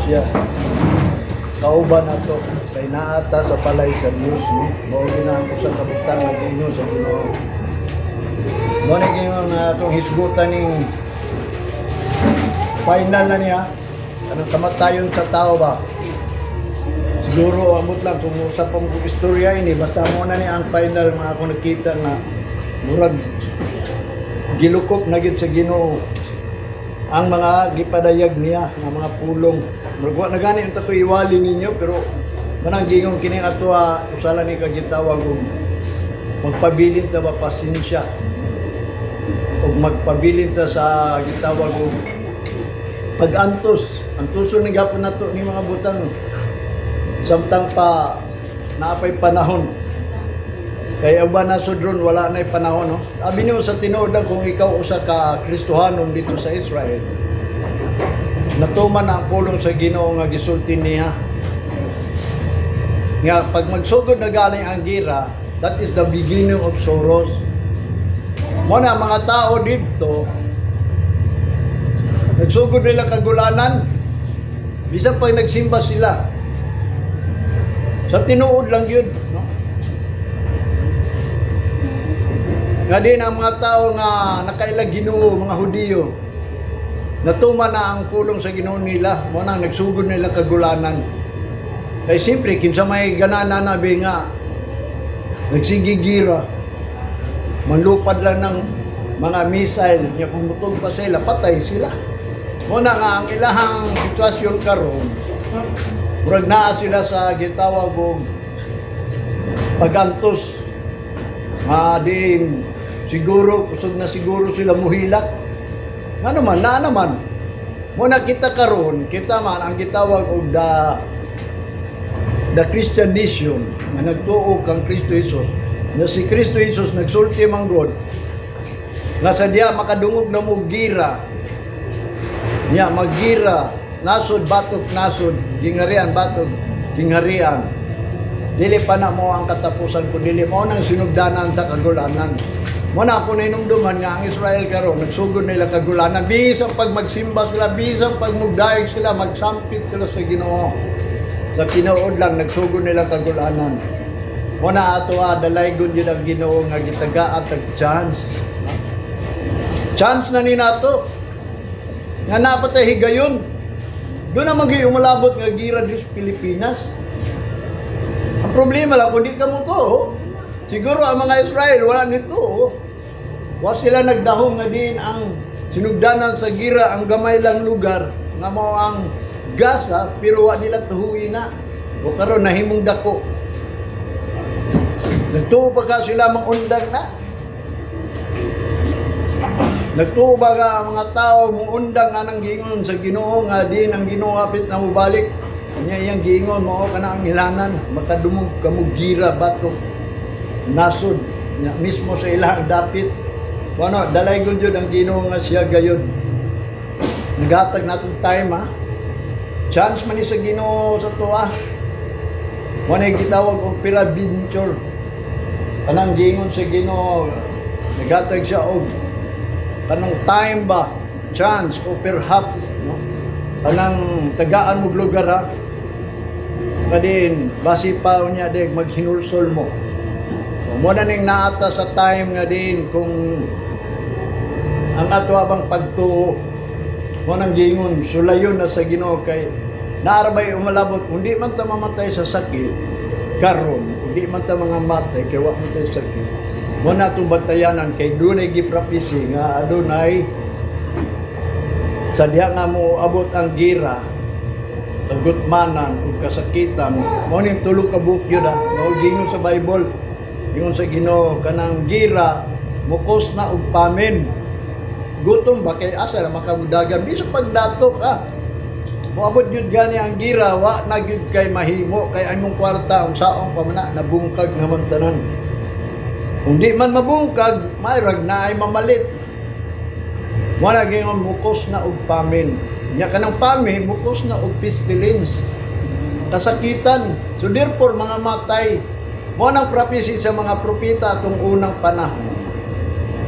siya kauban nato kay naata sa palay sa Dios no. Mao ginako sa kabutang nga Ginoo sa Ginoo. Mo ni Ginoo na atong hisgutan ning final na niya. Anong kamatayon sa tao ba? Siguro amot lang kung usap ang istorya ini basta mo na ni ang final mga ako nakita na murag gilukop na gid sa Ginoo ang mga gipadayag niya nga mga pulong. Murag na gani unta ko iwali ninyo pero manang gingon kini ato usala ni kagitawag og magpabilin ta ba pasensya og magpabilin ta sa gitawag og pag-antos. Antuson ni gapon nato ni mga butang samtang pa naapay panahon kay uban na sudron wala na'y panahon no. Abi niyo sa tinuod kung ikaw usa ka Kristohanon dito sa Israel natuman ang pulong sa Ginoo nga gisulti niya nga pag magsugod na galing ang gira, that is the beginning of sorrows. Mo na mga tao dito nagsugod nila kagulanan bisan pag nagsimba sila sa tinuod lang yun, no? Nga din ang mga tao nga nakailag Ginoo, mga Hudiyo, natuman na ang pulong sa Ginoo nila, mo nang nagsugod nila kagulanan. Kaya siyempre, kinsa may ganana na nga, nagsigigira, manlupad lang ng mga missile, niya kumutog pa sila, patay sila. Mo na nga ang ilahang sitwasyon karon, murag naa sila sa gitawag og pagantos din siguro kusog na siguro sila muhilak nga naman na naman mo na kita karon kita man ang gitawag og the Christian nation nga nagtuo kang Kristo Jesus na si Kristo Jesus nagsulti man God nga sadya makadungog na mo gira nya maggira nasod batok nasod gingarian batok gingarian dili pa na mo ang katapusan kun dili mo nang sinugdanan sa kagulanan mo na ako ninumduman nga ang Israel karon nagsugod nila kagulanan bisan pag magsimba sila bisan pag mugdaig sila magsampit sila sa Ginoo sa tinuod lang nagsugod nila kagulanan mo na ato dalaygon gyud ang Ginoo nga gitaga at chance na ni nato nga napatay higayon. Doon na mag-iumalabot nga gira dito sa Pilipinas. Ang problema lang, kung di ka mo to, siguro ang mga Israel, wala nito. Wa sila nagdahong nga din ang sinugdanan sa gira, ang gamay lang lugar, nga mo ang Gaza, pero wa nila tuhuin na. O karon nahimong dako. Nagtuo pa ka sila mangundang na. Nagtuo ba ka ang mga tao muundang nga nang gingon sa Ginoo nga din ang Ginoo hapit na mubalik kanya iyang gingon mao kana ang ilanan makadumog kamog gira batok nasod nya mismo sa ilang dapit ano dalaygon jud ang Ginoo nga siya gayud nagatag natong time chance man ni sa Ginoo sa tuwa wanay gitawag og peradventure kanang gingon sa Ginoo nagatag siya og kanang time ba, chance o perhaps, no? Kanang tagaan mo lugar kadin basi pa unya deg maghinulsol mo. So, mo na ning naata sa time nga din kung ang ato abang pagtuo mo nang gingon sulayon na sa Ginoo kay naarabay umalabot kundi man ta mamatay sa sakit karon kundi man ta mga matay kay wa man tay sakit. Mo na itong bantayanan kay dunay giprapisi nga adunay sadya nga mo abot ang gira kagutmanan ug kasakitan mo ning tulo ka book yun mao gingon sa Bible gingon sa Ginoo kanang gira mukos na og pamin gutom ba kay asa na makamudagan bisan pagdatok moabot gyud gani ang gira wa na gyud kay mahimo kay among kwarta unsaon pa man nabungkag naman tanan. Kung di man mabungkag, mayrag na ay mamalit. Wala gingon mukos na og pamin. Nya kanang pamin, mukos na og pestilence. Kasakitan. So therefore, mga matay, mo nang prophecy sa mga propeta atong unang panahon.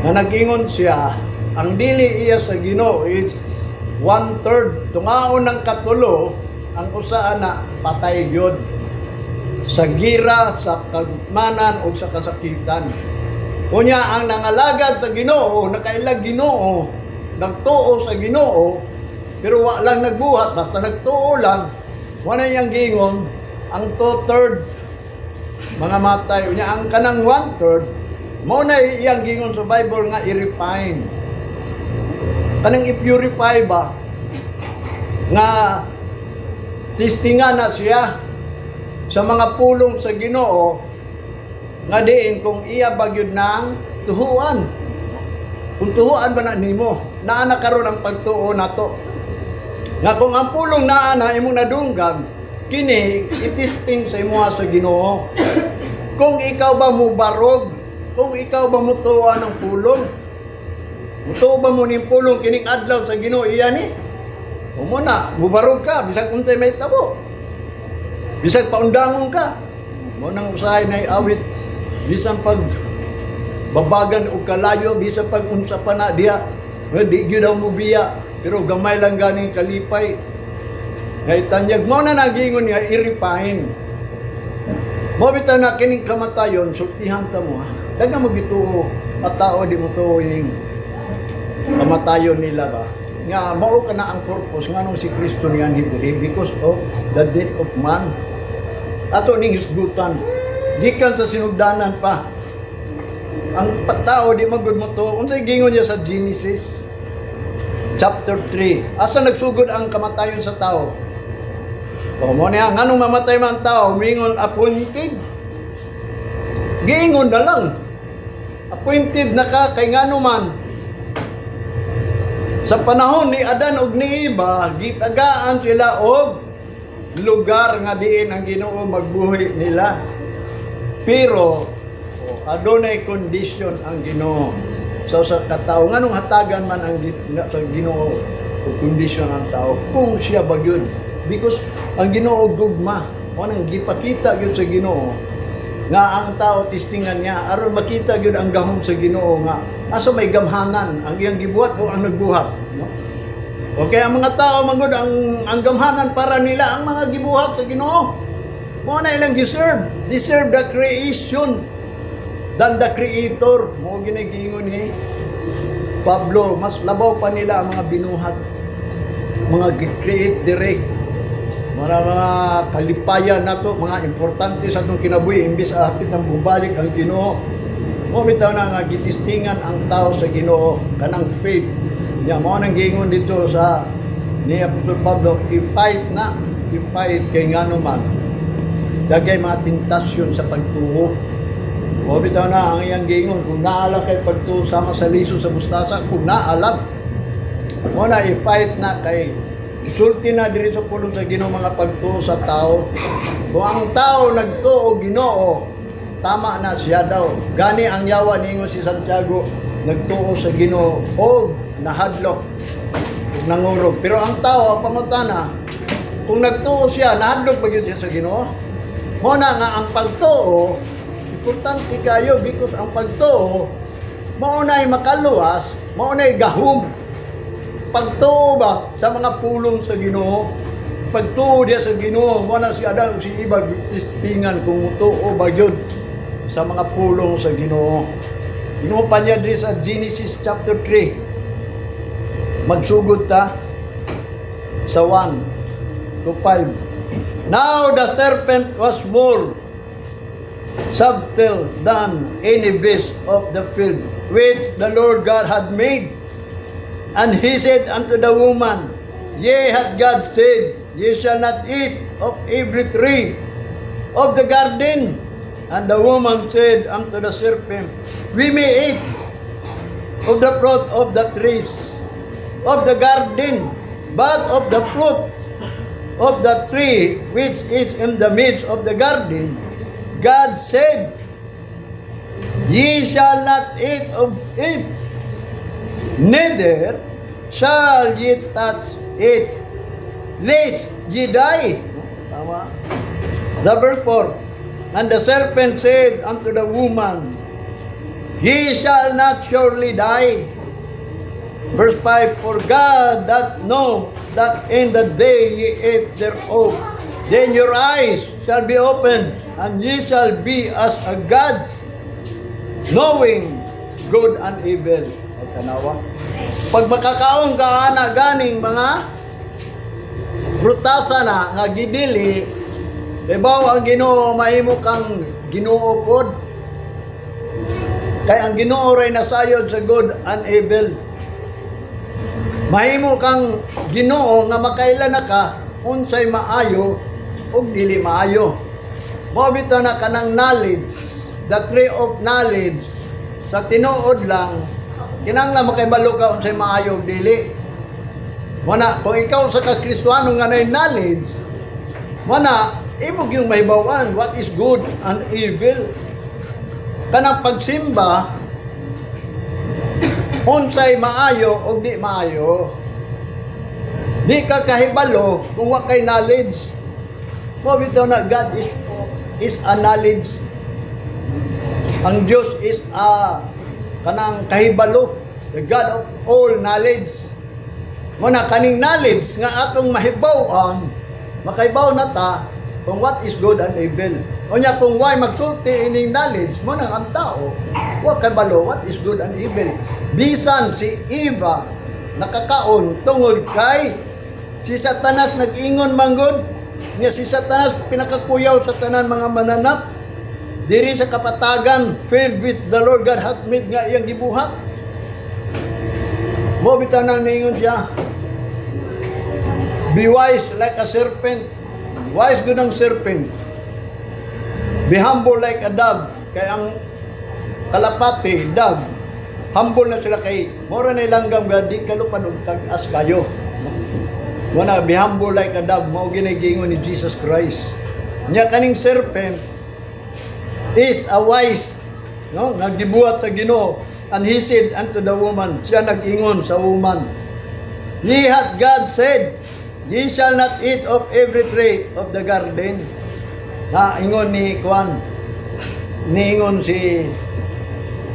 Na nagingon siya, ang dili iya sa Ginoo is 1/3. Tungaon ng katulo, ang usa na patay gyud sa gira, sa kagmanan o sa kasakitan. Unya ang nangalagad sa Ginoo, nakailag Ginoo, nagtuo sa Ginoo, pero wa lang nagbuhat, basta nagtuo lang, wala yang gingon, ang 2/3 mga matay. Unya ang kanang 1/3 mo na iyang gingon sa Bible nga i-refine. Kanang i-purify ba nga testingan na siya sa mga pulong sa Ginoo nga diin kung iya bagyod ng tuhuan. Kung tuhuan ba na nimo, naa na karon ang pagtuo nato. Nga kung ang pulong naa na imong nadunggan, kini itesting sa imo sa Ginoo. Kung ikaw ba mo barog, kung ikaw ba mo tuwa ng pulong, mutuo ba mo ning pulong kining adlaw sa Ginoo iya ni? O mo na, mubarog ka, bisag unsay may tabo. Bisag paundangon ka. Mo nang usahay na awit, bisan pag babagan o kalayo, bisan pag unsa pa na diya, di gyud daw mo biya, pero gamay lang ganing kalipay. Ngay tanyag mo na nagingon niya, i-refine. Mo bitaw na kining kamatayon, sultihan ta mo. Daga mo gituo, at tao di mo tuwing kamatayon nila ba? Nga mao ka na ang purpose nganong si Kristo niyan hibuli because of the death of man. Ato ning hisgutan gikan sa sinugdanan pa ang tao di magud mo to. Unsay gingon niya sa Genesis chapter 3, asa nagsugod ang kamatayon sa tao? O mo niya nganong mamatay man tao, mingon appointed. Giingon na lang appointed na ka kay ngano man. Sa panahon ni Adan ug ni Eva, gitagaan sila og lugar nga diin ang Ginoo magbuhi nila. Pero adunay condition ang Ginoo. So sa katao nganong hatagan man ang sa Ginoo og condition ang tao kung siya bagyod. Because ang Ginoo gugma, mo nang gipakita gyud sa Ginoo nga ang tao tistingan niya aron makita gyud ang gahom sa Ginoo nga asa may gamhanan ang iyang gibuhat o ang nagbuhat, no? Okay, ang mga tao magud ang gamhanan para nila ang mga gibuhat sa Ginoo. Mo na ilang deserve the creation than the creator. Mo ginagingon ni Pablo, mas labaw pa nila ang mga binuhat, mga create direct. Mga kalipayan nato, mga importante sa atong kinabuhi imbis hapit nang bubalik ang Ginoo. Mo bitaw na nga gitistingan ang tao sa Ginoo kanang faith. Ya mo nang giingon dito sa ni Apostol Pablo, i-fight kay ngano man. Dagay mga tentasyon sa pagtuo. Mo bitaw na ang iyang giingon kung naalang kay pagtuo sama sa liso sa mustasa, kung naalang mo na i-fight na kay isulti na diri sa pulong sa Ginoo mga pagtuo sa tao. Kung ang tao nagtuo Ginoo, tama na siya daw. Gani ang yawa ningon si Santiago, nagtuo sa Ginoo og nahadlok ug nangurog. Pero ang tao ang pamutana, kung nagtuo siya, nahadlok ba gyud siya sa Ginoo? Mo na nga ang pagtuo importante kayo because ang pagtuo maunay makaluwas, maunay gahom. Pagtuo ba sa mga pulong sa Ginoo, pagtuo diya sa Ginoo, wala si Adan si Eva tistingan kung tuo ba gyud sa mga pulong sa Ginoo. Ginoo pa niya diri sa Genesis chapter 3. Magsugod ta sa 1 to 5. Now the serpent was more subtle than any beast of the field which the Lord God had made. And he said unto the woman, Yea, hath God said, Ye shall not eat of every tree of the garden. And the woman said unto the serpent, We may eat of the fruit of the trees of the garden, but of the fruit of the tree which is in the midst of the garden, God said, Ye shall not eat of it, neither shall ye touch it, lest ye die. Tama. Verse 4. And the serpent said unto the woman, Ye shall not surely die, Verse 5, For God that know that in the day ye eat thereof, then your eyes shall be opened, and ye shall be as a gods, knowing good and evil. O tanawa. Pag makakaon ka na ganing mga prutasa na nga gidili, ibaw ang Ginoo mahimo kang Ginoo pod. Kay ang Ginoo ray nasayod sa good and evil. Mahimo kang Ginoo nga makailan na ka unsay maayo ug dili maayo. Mao bitaw na kanang knowledge, the tree of knowledge sa tinuod lang kinahanglan makaibalo ka unsay maayo ug dili. Mana kung ikaw sa ka-Kristiyano nga nay knowledge, mana imog yung mahibawan what is good and evil. Kanang pagsimba unsay maayo o di maayo. Di ka kahibalo kung wa kay knowledge. Mo bitaw na God is a knowledge. Ang Dios is a kanang kahibalo, the God of all knowledge. Mo na kaning knowledge nga atong mahibaw-an, makahibaw na ta kung what is good and evil. Unya kung why magsulti ining knowledge mo nang ang tao, wa kay balo what is good and evil. Bisan si Eva nakakaon tungod kay si Satanas nag-ingon manggod niya, si Satanas pinakakuyaw sa tanan mga mananap diri sa kapatagan filled with the Lord God hath made nga iyang gibuhat. Mo bitaw nang niingon siya, be wise like a serpent. Wise good ang serpent. Be humble like a dove. Kay ang kalapati, dove, humble na sila kay mora na ilanggam nga di kalupan og tag-as kayo. Wana be humble like a dove, mao ginagingon ni Jesus Christ. Nya kaning serpent is a wise, no, naggibuhat sa Ginoo, and he said unto the woman, siya nag-ingon sa woman, ye hath God said, ye shall not eat of every tree of the garden. Na ingon ni Kwan, niingon si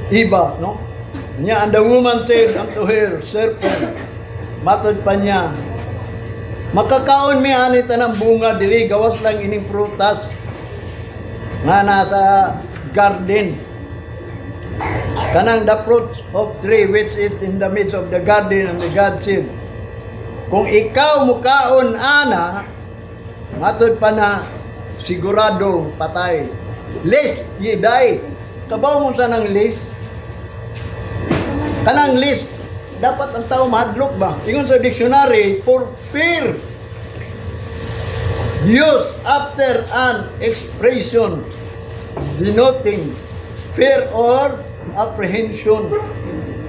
Eva, no? Nya, and the woman said unto her, serpent, matod pa niya, makakaon mi ani tanang bunga dili gawas lang ining prutas nga nasa garden. Kanang the fruit of tree which is in the midst of the garden, and the God said, kung ikaw mukaon ana, matod pa na, sigurado patay. Lest ye die. Kabaw mo sa nang list. Kanang list, dapat ang tao mahadlok ba? Ingon sa dictionary, for fear. Used after an expression denoting fear or apprehension.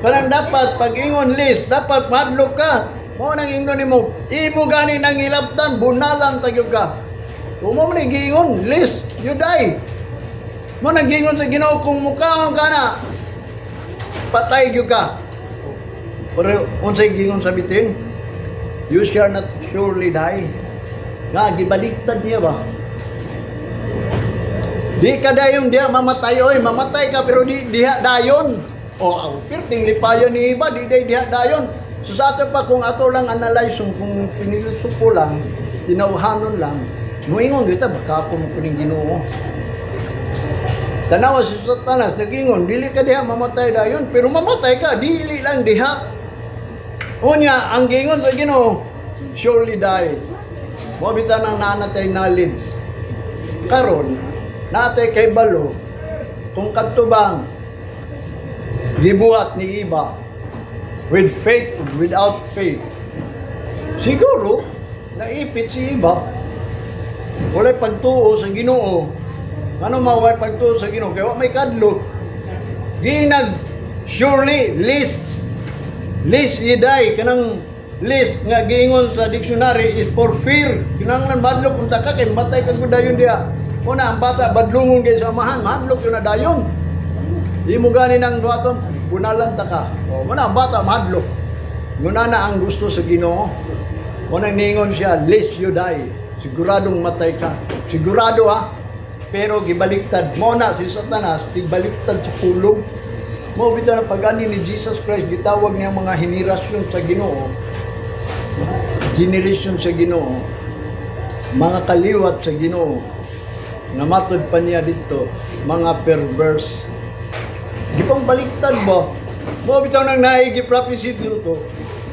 Kanang dapat, pag ingon list, dapat mahadlok ka. Mo nang ingon nimo, imo gani nang ilabtan, bunalan tagyog ka. Kung mo man giingon, list, you die. Mo nang giingon sa Ginoo kung mukaon ka na, patay gyud ka. Pero unsay giingon sa bitin, you shall not surely die. Nga gibaliktad niya ba? Di ka dayon diha mamatay, oy, mamatay ka pero di diha dayon. O, perting lipayon ni iba, di diha dayon. So sa ato pa kung ato lang analyze kung pinilusupo lang, tinawhanon lang, muingon kita baka ako mo kuning Ginoo. Tanawa si Satanas nagingon, dili ka diha mamatay dayon, pero mamatay ka dili lang diha. Unya ang gingon sa Ginoo, surely die. Mo bitan ang nanatay knowledge. Karon natay kay balo kung kadtubang gibuhat ni iba with faith, without faith. Siguro naipit si iba. Walay pagtuo sa Ginoo. Ano maway pagtuo sa Ginoo? Kaya may kadlok. Ginag surely lest ye die. Kanang lest nga giingon sa dictionary is for fear. Kinahanglan madlok unta ka kay matay ka gud dayon diha. Una ang bata badlungon kay sa amahan, madlok yun na dayon. Di mo gani nang duaton, bunalan ta ka. O muna ang bata madlok. Nguna na ang gusto sa Ginoo. Una ningon siya, lest you die. Siguradong matay ka. Sigurado ha. Pero gibaliktad mo na si Satanas, gibaliktad sa pulong. Mo bitaw na pagani ni Jesus Christ gitawag niya mga henerasyon sa Ginoo. Generation sa Ginoo. Mga kaliwat sa Ginoo. Namatod pa niya dito, mga perverse. Di pang baliktad ba? Mo bitaw nang naigi prophecy dito.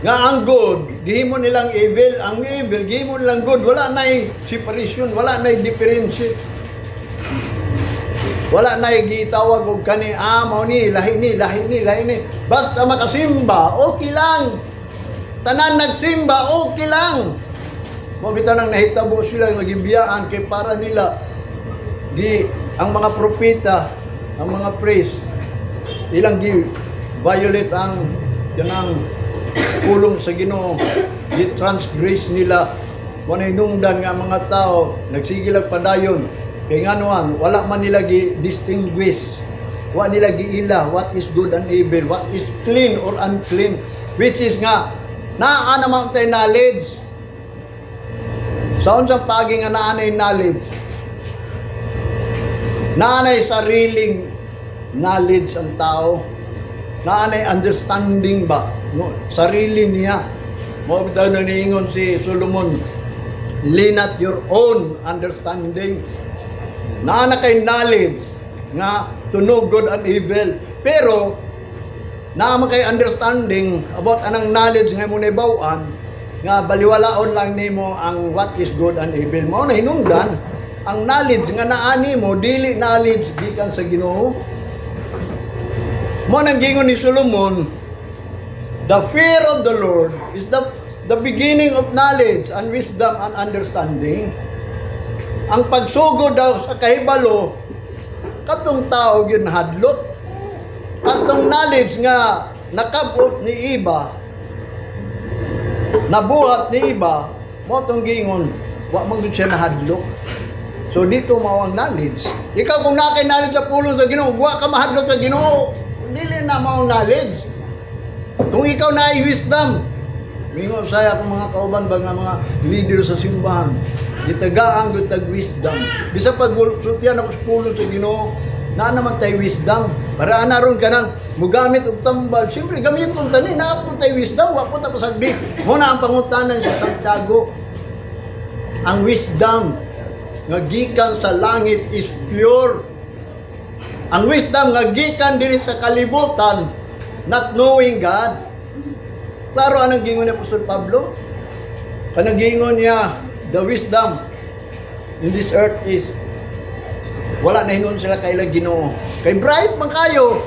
Nga ang good, gihimo nilang evil, ang evil gihimo nilang good, wala na separation, wala na differentiate. Wala na gitawag og kani mao ni lahi ni. Basta makasimba, okay lang. Tanan nagsimba, okay lang. Mo bitaw nang nahitabo sila nga gibiyaan kay para nila ang mga propeta, ang mga priest ilang violate ang kanang pulong sa Ginoo, transgress nila mo na hinungdan nga mga tao nagsigilag padayon kay nganuan wala man nila distinguish, wala nila giila what is good and evil, what is clean or unclean, which is nga naa naman tay knowledge sa unsang pagi nga naanay knowledge, naanay sariling knowledge ang tao, naanay understanding ba no sarili niya. Mo bitaw na niingon si Solomon, lean at your own understanding. Naana kay knowledge nga to know good and evil, pero naama kay understanding about anang knowledge nga mo naibawaan nga baliwalaon lang nimo ang what is good and evil. Mo na hinungdan ang knowledge nga naani mo dili knowledge gikan sa Ginoo. Mo nang gingon ni Solomon, the fear of the Lord is the beginning of knowledge and wisdom and understanding. Ang pagsugod daw sa kahibalo, katong tao yun hadlot. Katong knowledge nga nakabot ni iba, nabuhat ni iba, mo tong gingon, wa man gud siya nahadlok. So dito mao ang knowledge. Ikaw kung nakay knowledge sa pulong sa Ginoo, wa ka mahadlok sa Ginoo. Dili na mao knowledge. Kung ikaw na ay wisdom, mingo saya akong mga kauban ba nga mga leader sa simbahan, gitagaan gud tag wisdom. Bisa pag sultian ako sa pulong sa Ginoo, na naman tay wisdom. Para anaron ka nang mugamit og tambal. Siyempre gamit kong tani na ako tay wisdom, wa po ta pasagdi. Mo na ang pangutanan sa Santiago. Ang wisdom nga gikan sa langit is pure. Ang wisdom nga gikan diri sa kalibutan, not knowing God. Klaro anong gingon ni Apostol Pablo? Kanang gingon niya, the wisdom in this earth is wala na hinon sila kay Ginoo. Kay bright man kayo,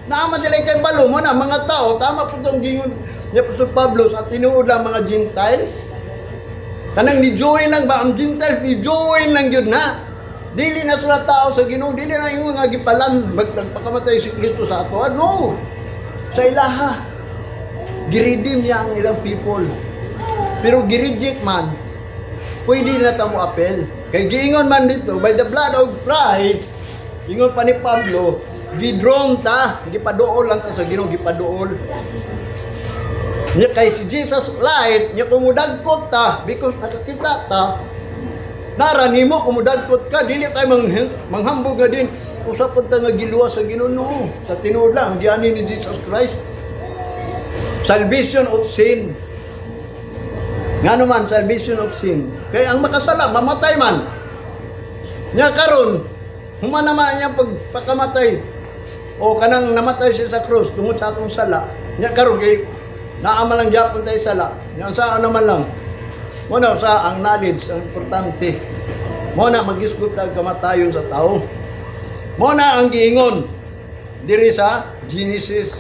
naaman sila kay balo mo na mga tao, tama po itong gingon ni Apostol Pablo sa tinuod lang mga Gentiles. Kanang ni-join lang ba ang Gentiles, ni-join lang yun na. Dili na sila tao sa Ginoo, dili na yung mga gipalan, magpakamatay si Kristo sa ato. No, sa ilaha, giredeem niya ang ilang people. Pero gireject man, pwede na tamo apel. Kay giingon man dito, by the blood of Christ, ingon pa ni Pablo, gidrong ta, gipaduol lang ta sa Ginoo, gipaduol. Nya kay si Jesus light, nya kumudagkot ta, because nakakita ta, nara nimo kumudagkot ka, dili kay manghambog nga din, usapon ta nga giluwa sa Ginoo, no, sa tinuod lang, diani ni Jesus Christ. Salvation of sin. Nga naman, salvation of sin. Kaya ang makasala, mamatay man. Nya karon, human naman niyang pagpakamatay. O kanang namatay siya sa krus, tungod sa atong sala. Nya karon, kay naama lang Japon tayo sala. Nya saan naman lang. Muna sa ang knowledge, ang importante. Muna mag-isgot ang kamatayon sa tao. Muna ang giingon. Diri sa Genesis.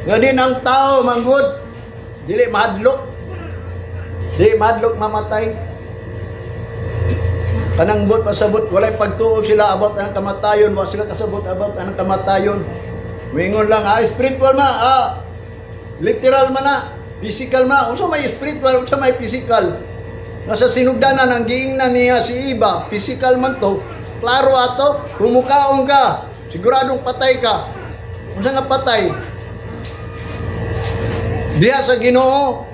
Nga din ang tao, manggod. Dili mahadlok. Di madlok mamatay. Kanang bot pasabot, walay pagtuo sila about ang kamatayon, wa sila kasabot about ang kamatayon. Wingon lang, spiritual ma, literal man na, physical ma. Unsa may spiritual, unsa may physical. Nasa sinugdanan ang giingnan niya si Iba, physical man to. Klaro ato, kumukaon ka, siguradong patay ka. Unsa nga patay? Diha sa Ginoo,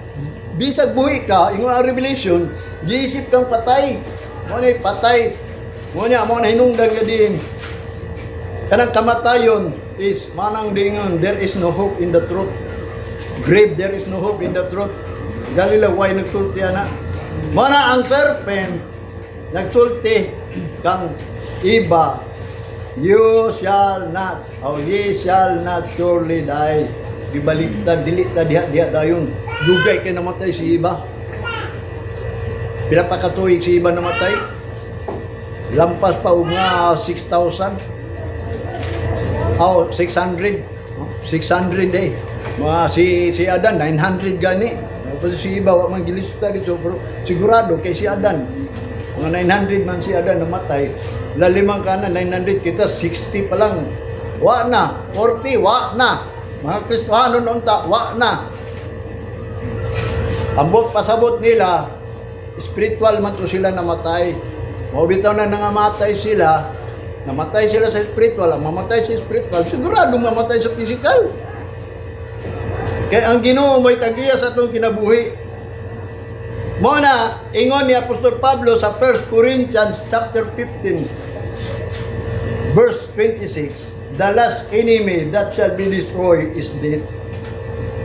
bisag buhi ka, ingon ang Revelation, giisip kang patay. Mo na patay. Mo na hinungdan nga din. Kanang kamatayon is manang dingon, there is no hope in the truth. Grave, there is no hope in the truth. Galila, why nagsulti na? Mana ang serpent, nagsulti kang iba, you shall not, or ye shall not surely die. Gibaliktad, diliktad, diha dayon. Dugay kay namatay si iba. Pila pa katuig si iba namatay? Lampas pa og nga 6,000. Oh, 600. 600 eh. Mga si Adan 900 gani. Tapos si iba wa man gilista dito pero sigurado kay si Adan. Mga 900 man si Adan namatay. Lalimang kana 900 kita 60 pa lang. Wa na, 40 wa na. Mga Kristiyano noon ta wa na. Ambot pasabot nila spiritual man to sila namatay. Mao bitaw na nangamatay sila. Namatay sila sa spiritual, mamatay sa spiritual, sigurado mamatay sa physical. Kaya ang Ginoo may tagiya sa atong kinabuhi. Mo na ingon ni Apostol Pablo sa 1 Corinthians chapter 15 verse 26, the last enemy that shall be destroyed is death.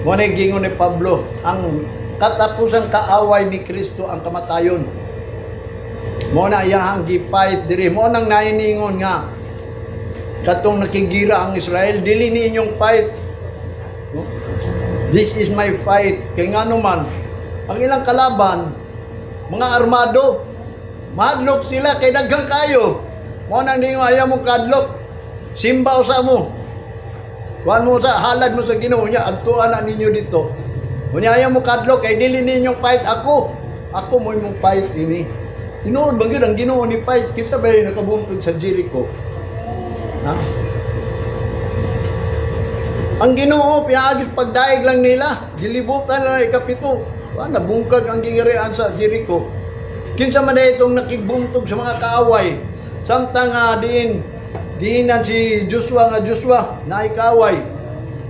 Mo na gingon ni Pablo, ang katapusan kaaway ni Kristo ang kamatayon. Mo na iyahang gipait diri, mo nang nainingon nga katong nakigira ang Israel, dili ninyong fight. This is my fight. Kay ngano man ang ilang kalaban mga armado, madlok sila kay daghang kayo. Mo nang ningo ayaw mo kadlok, simbaw sa mo, kuan mo sa halad mo sa Ginoo niya, adtuan na ninyo dito. Unya ayaw mo kadlok kay dili ninyong fight ako mo imong fight ini. Tinuod bang yun ang Ginoo ni fight? Kita ba yung nakabuntog sa Jericho? Ha? Ang Ginoo, pinaagis pagdaig lang nila. Gilibutan na ikapito. Nabungkag ang gingirian sa Jericho. Kinsa man na itong nakibuntog sa mga kaaway. Samtang diin, giinan si Joshua na ikaway.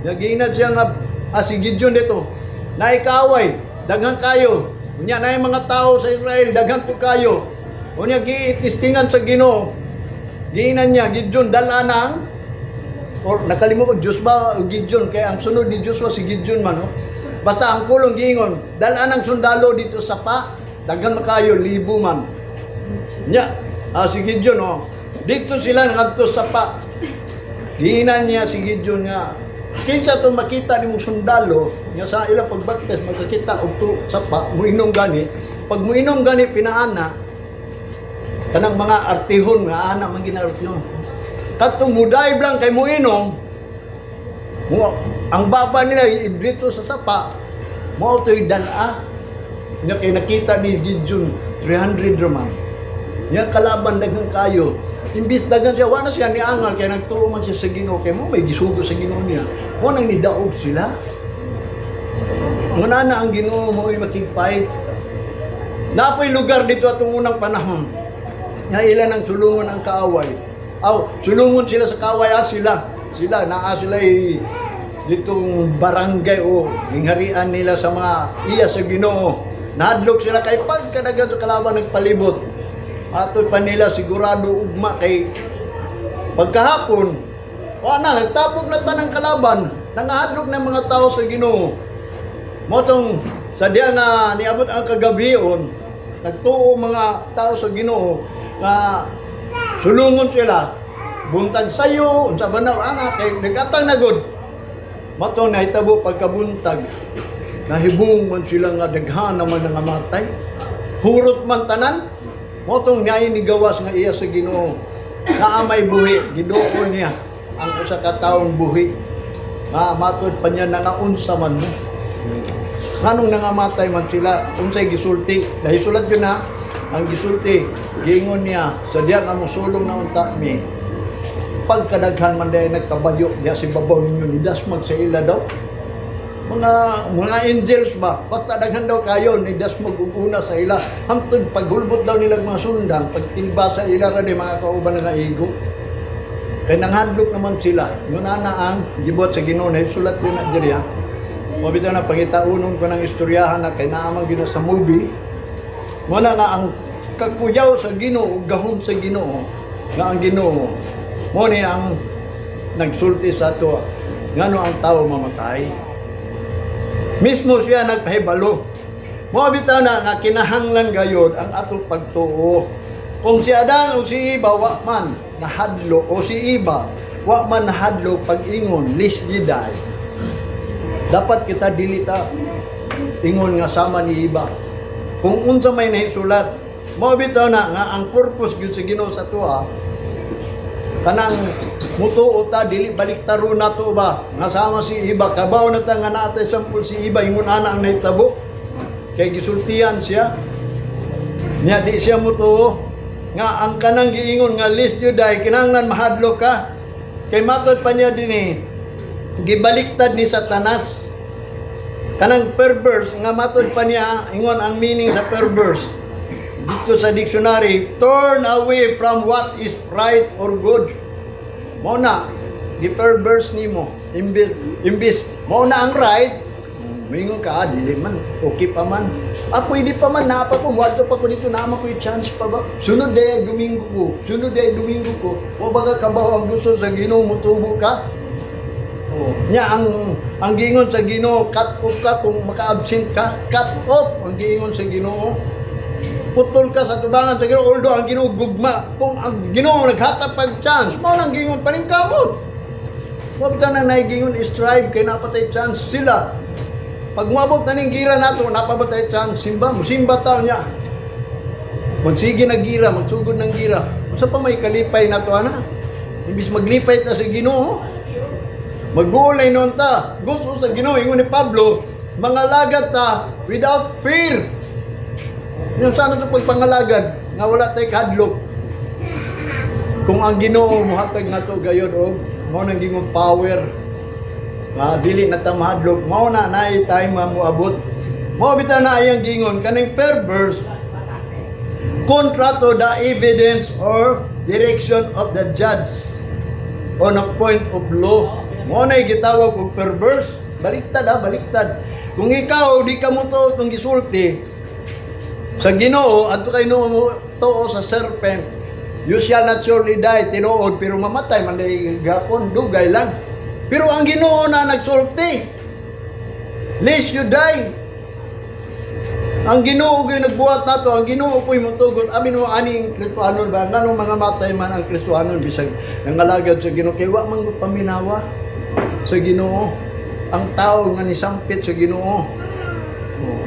Giinan siya nga, si Gideon dito, na ikaway. Daghang kayo. Unya na yung mga tao sa Israel, daghan po kayo. Unya giitistingan sa Ginoo. Giinan niya, Gideon, dalanang, or nakalimutan, Joshua o Gideon, kaya ang sunod ni Joshua si Gideon man. Basta ang kulong giingon, dalanang sundalo dito sa pa, daghan makayo, 1,000 man. Unya, si Gideon, dito sila ngadto sa pa. Giinan niya si Gideon nga, kinsa to makita ni mong sundalo nga sa ilang pagbaptis makakita og to sapa muinom gani, pag muinom gani pinaana kanang mga artihon nga ana man ginartihon katong muday lang kay muinom mo ang baba nila dito sa sapa mo toy dala nya kay nakita ni Gideon 300 raman nya kalaban daghang kayo. Imbis dagan siya, wala siya ni angal, kaya nagtuo man siya sa Ginoo, kaya mo may gisugo sa Ginoo niya. Mo nang nidaog sila. Muna na ang Ginoo mo ay makipait. Napoy lugar dito atong unang panahon. Nga ilan ang sulungon ang kaaway. Sulungon sila sa kaaway, sila, sila ditong barangay o hingharian nila sa mga iya sa Ginoo. Nahadlok sila kay pagkadagan sa kalaban nagpalibot. Ato'y pa nila sigurado ugma kay pagkahapon nagtapok na tanang kalaban nangahadlok ng mga tao sa Ginoo. Motong sa diya na niabot ang kagabion nagtuo mga tao sa Ginoo nga sulungon sila buntag sayo unsa ba na kay nagkatang nagod. Motong nahitabo pagkabuntag nahibong man sila nga daghan naman nangamatay hurot man tanan. Motong niya ni gawas nga iya sa Ginoo na amay buhi giduol niya ang usa ka taong buhi nga matod pa niya nangaunsa man mo nganong nangamatay man sila unsay gisulti dahil sulat yun na ang gisulti giingon niya sa diya nga mosulong na unta mi pagkadaghan man dahil nagkabayo diya si babaw ninyo ni dasmag sa ila daw mga angels ba basta daghan daw kayo ni dasmog uguna sa ila hangtod paghulbot daw nila mga sundang pagtimba sa ila ra di mga kauban na naigo kay nanghadlok naman sila yun na ang gibot sa Ginoo na sulat yun na diri ha mabitaw na pangitaunon ko ng istoryahan na kay naamang Ginoo sa movie mo na nga ang kakuyaw sa Ginoo ug gahom sa Ginoo nga ang Ginoo mo ni ang nagsulti sa to ngano ang tao mamatay. Mismo siya nagpahibalo. Mo bitaw na nga kinahanglan gayod ang atong pagtuo. Kung si Adan o si Iba wa man nahadlo o si Iba wa man nahadlo pag-ingon lis giday. Dapat kita dilita ingon nga sama ni Iba. Kung unsa may nahisulat, mo bitaw na nga ang purpose gyud sa Ginoo sa tuwa kanang mutuo ta dili baliktaro na to ba nga sama si Iba kabaw na ta nga naatay sampol si Iba ingon ana ang nahitabo kay gisultihan siya niya di siya mutuo nga ang kanang giingon nga lis juday kinahanglan mahadlo ka kay matod pa niya dinhi gibaliktad ni Satanas kanang perverse nga matod pa niya ingon ang meaning sa perverse dito sa dictionary, turn away from what is right or good. Mo na gi-perverse nimo imbis mo na ang right mingon ka dili man okay pa man pwede pa man napa ko wadto pa ko dito na ko chance pa ba sunod day Domingo ko o baga kabaw ang gusto sa Ginoo mutubo ka nya ang gingon sa Ginoo cut off ka kung maka-absent ka cut off ang gingon sa Ginoo putol ka sa tubangan sa Ginoo although ang Ginoo gugma kung ang Ginoo naghatag pag chance mo nang gingon pa rin kamot wag ta nang naigingon strive kay napatay chance sila pag moabot na ning gira nato napabatay chance musimba ta niya magsige na gira magsugod ng gira unsa pa may kalipay nato ana imbis maglipay ta sa Ginoo magulay noon ta gusto sa Ginoo ingon ni Pablo mangalagad ta without fear. Yung sana ito pagpangalagad nga wala tay kadlok. Kung ang Ginoo mohatag nato gayod og mao nang gingon power. Dili na ta mahadlok, mao na naay time moabot. Mao bitaw na ayang gingon kaning perverse kontra to the evidence or direction of the judge on a point of law. Mao na gitawag og perverse. Baliktad baliktad. Kung ikaw di ka mo to tong gisulti sa Ginoo adto kay no tuo sa serpent you shall not surely die tinuod pero mamatay man day gapon dugay lang pero ang Ginoo na nagsulti lest you die ang Ginoo gyud nagbuhat nato ang Ginoo ko'y mutugot abi no aning Kristohanon ba nganong mga matay man ang Kristohanon bisag nangalagad sa Ginoo kay wa man paminawa sa Ginoo ang tao nga nisampit sa Ginoo.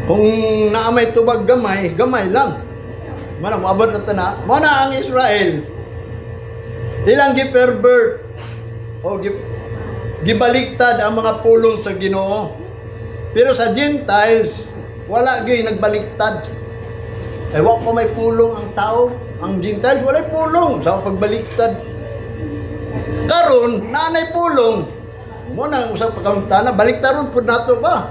Kung naamay tubag gamay lang. Mana moabot na tana. Mo na ang Israel. Ilang gi-pervert o gibaliktad ang mga pulong sa Ginoo. Pero sa Gentiles wala gyud nagbaliktad. Wa ko may pulong ang tao. Ang Gentiles walay pulong sa pagbaliktad. Karon nanay pulong. Mo na usap pagkamtana baliktaron pud nato ba?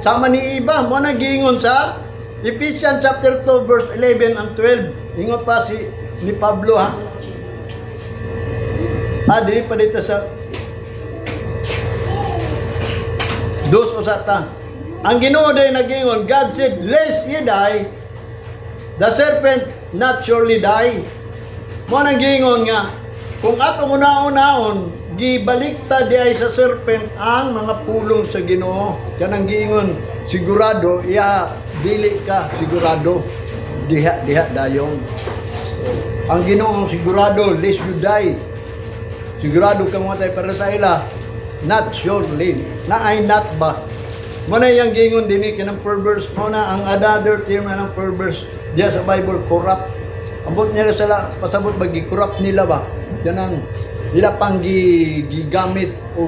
Sama ni Iba, mo na gingon sa Ephesians chapter 2 verse 11 and 12. Ingon pa ni Pablo ha. Dili pa dito sa dos usata. Ang Ginoo day nagingon, God said, lest ye die, the serpent not surely die. Mo na gingon nga, kung ato una-unaon gibaliktad di ay sa serpent ang mga pulong sa Ginoo kanang giingon sigurado dili ka sigurado diha dayon ang Ginoo sigurado lest you die sigurado ka matay para sa ila not surely na ay not ba mo na yang giingon dinhi kanang perverse mo na ang another term ng perverse diya sa Bible corrupt abot niya sila pasabot ba gi-corrupt nila ba kanang nila pang gigamit o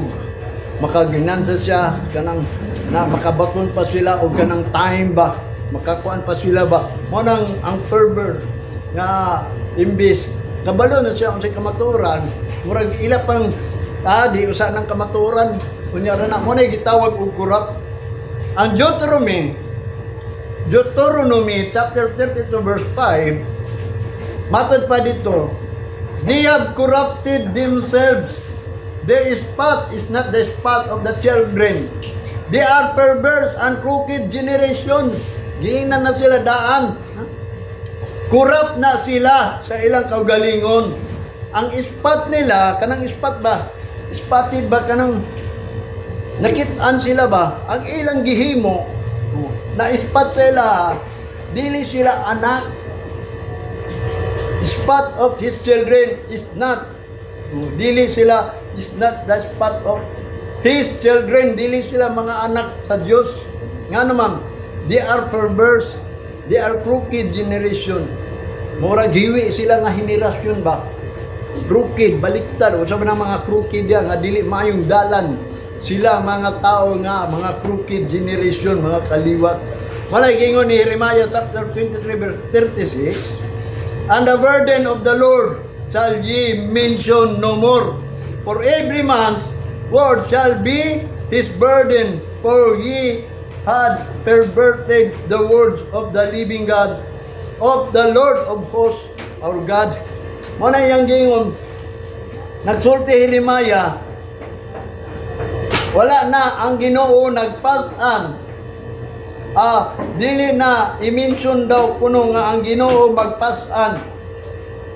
makaginansa siya kanang na makabaton pa sila o kanang time ba makakuan pa sila ba mo nang ang pervert nga imbis kabalo na siya unsay kamaturan murag ila pang di usa nang kamaturan kunyara na mo na gitawag og corrupt ang Deuteronomy chapter 32 verse 5 matod pa dito they have corrupted themselves. Their spot is not the spot of the children. They are perverse and crooked generation. Giingnan na sila daan. Corrupt na sila sa ilang kaugalingon. Ang spot nila, kanang spot ba? spotted ba kanang nakitaan sila ba ang ilang gihimo na ispat sila dili sila anak. Spot of his children is not dili sila is not the spot of his children, dili sila mga anak sa Diyos. Nga naman, they are perverse, they are crooked generation. Mura giwi sila nga henerasyon ba? Crooked, baliktad, o sabi ng mga crooked yan, nga dili mayong dalan. Sila mga tao nga, mga crooked generation, mga kaliwat. Walay gingon ni Jeremiah chapter 23 verse 36, and the burden of the Lord shall ye mention no more, for every man's word shall be his burden, for ye had perverted the words of the living God, of the Lord of hosts, our God. Muna yung gingon, nagsulti Jeremiah, wala na ang Ginoo nagpasan. Dili na i-mention daw kuno nga ang Ginoo magpasan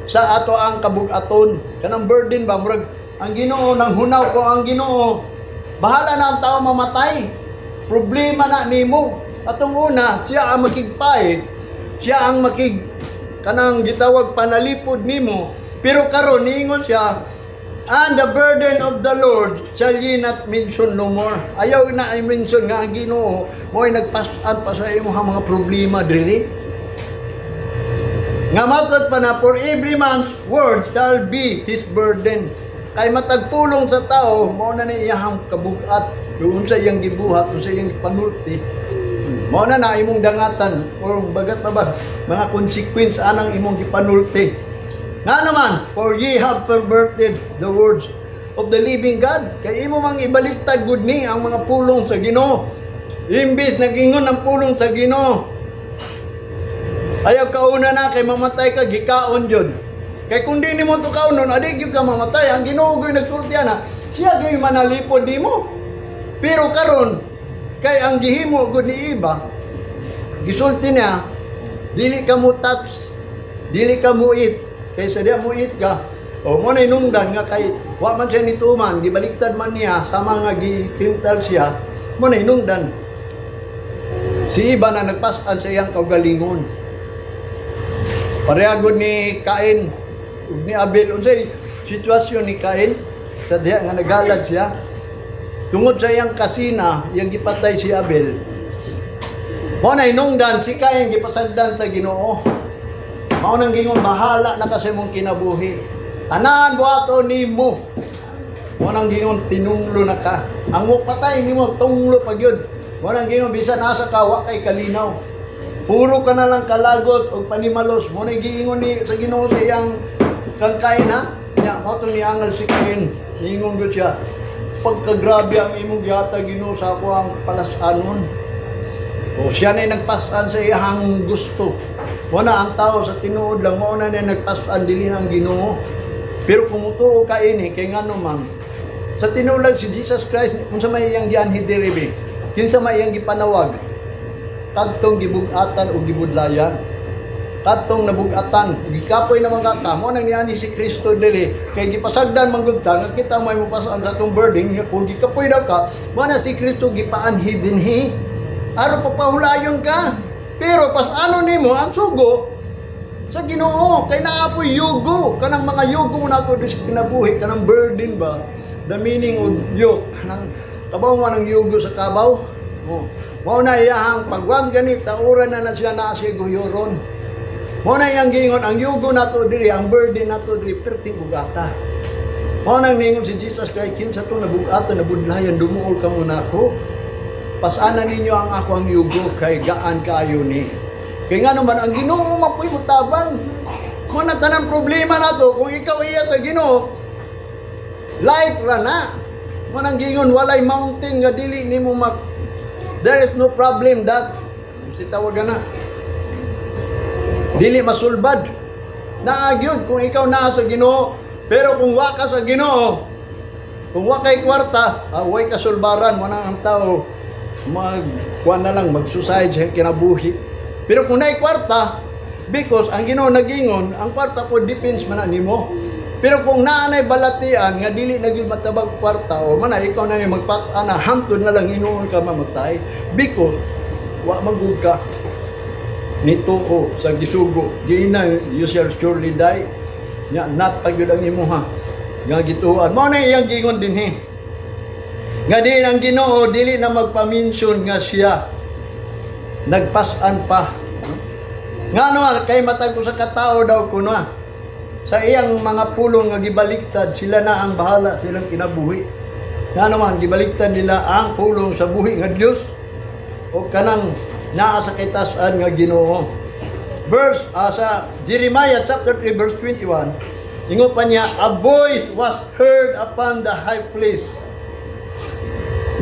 sa ato ang kabug-aton. Kanang burden ba murag ang Ginoo nang hunaw ko ang Ginoo. Bahala na ang tao mamatay. Problema na nimo. Atong una, siya ang makigpay. Siya ang kanang gitawag panalipod nimo. Pero karon niingon siya, and the burden of the Lord shall ye not mention no more. Ayaw na i-mention nga ang Ginoo mo'y nagpasan pa sa imo mga problema diri. Nga matod pa na, for every man's word shall be his burden. Kay matagpulong sa tao, mao na ni iyang kabugat, doon sa iyang gibuhat, doon sa iyang panulti. Mao na imong dangatan, o bagat pa ba, mga consequence anang imong gipanulti. Nga naman, for ye have perverted the words of the living God. Kay imo mang ibaliktad gud ni ang mga pulong sa Ginoo. Imbis nagingon ang pulong sa Ginoo, ayaw kauna na kay mamatay ka gikaon jud. Kay kung di nimo to kaunon, adi gyud ka mamatay. Ang Ginoo gyud nagsultihan na siya gyud manalipod nimo. Pero karon kay ang gihimo gud ni iba, gisulti niya, dili ka mo touch, dili ka mo eat. Kay sa diya mo eat ka, o mo na inungdan nga kay wa man siya nituman, gibaliktad man niya sa mga gitintal siya, mo na inungdan. Si iba na nagpasan sa iyang kaugalingon. Parehagod ni Cain ug ni Abel, unsay sitwasyon ni Cain sa diya nga nagalag siya tungod sa iyang kasina, iyang gipatay si Abel. Mo na inungdan si Cain gipasandan sa Ginoo. Mao nang gingon, bahala na kasi mong kinabuhi. Tanan buhato nimo. Mao nang gingon, tinunglo na ka. Ang mupatay nimo tunglo pa gyud. Mao nang gingon, bisan asa ka wa kay kalinaw. Puro ka na lang kalagot og panimalos. Mao nang gingon ni sa Ginoo sa iyang kangkain ha. Nya mo to ni angal si Cain. Ningon gyud siya, pagkagrabe ang imong gihatag Ginoo sa ako ang palasanon. O siya na nagpasan sa iyang gusto. Muna ang tao sa tinuod lang, mauna na nagpasan dili ng Ginoo. Pero kung mutuo ka ini, kay nga naman, sa tinuod lang si Jesus Christ, kung sa may iyang gianhi diribi, yun sa may iyang gipanawag, kadtong gibugatan o gibudlayan, kadtong nabugatan, gikapoy naman kata, mo nang niani si Kristo diri, kay gipasagdan manggugta, nga kita may mapasaan sa itong burden, kung gikapoy daw ka, mo na si Kristo gipaanhi dinhi, aro papahulayon ka. Pero pas ano nimo ang sugo sa Ginoo, kay naapoy yugo, kanang mga yugo mo nato dis kinabuhi, kanang burden ba, the meaning of yoke, kanang kabaw mo ng yugo sa kabaw. Mao na iyang pagwag ganit tauran na siya na siya guyoron. Mao na iyang gingon, ang yugo nato diri, ang burden nato diri perting bugata. Mao nang ningon si Jesus kay kinsa to nabugatan nabudlayan, dumuol ka muna ko. Pasanan ninyo ang ako ang yugo, kay gaan kayo ni. Kaya nga naman, ang Ginoo mapoy mutabang. Kung natanang problema na to, kung ikaw iya sa Ginoo, light ra na. Kung ang gingon, walay mountain nga dili ni mo there is no problem that, si tawag na, dili masulbad. Naagyod kung ikaw naa sa Ginoo. Pero kung wa ka sa Ginoo, kung wa kay kwarta, way kasulbaran mo nang ang tao, kuan na lang mag-suicide sa kinabuhi. Pero kung naay kwarta, because ang Ginoo nagingon, ang kwarta po depends man nimo. Pero kung naanay balatian nga dili na gyud matabag kwarta o man ikaw na ni magpakana hangtod na lang hinuon ka mamatay because wa magud ka nituo sa gisugo gina you shall surely die nya not pagyud ang imuha nga gituan mo na iyang gingon dinhi nga di ang Ginoo dili na magpa-mention nga siya nagpasan pa ngano kay matag usa ka tawo daw kuno sa iyang mga pulong nga gibaliktad sila na ang bahala silang kinabuhi nga naman gibaliktad nila ang pulong sa buhi nga Dios o kanang naa sa kitasan nga Ginoo. Verse sa Jeremiah chapter 3 verse 21 ingo pa niya a voice was heard upon the high place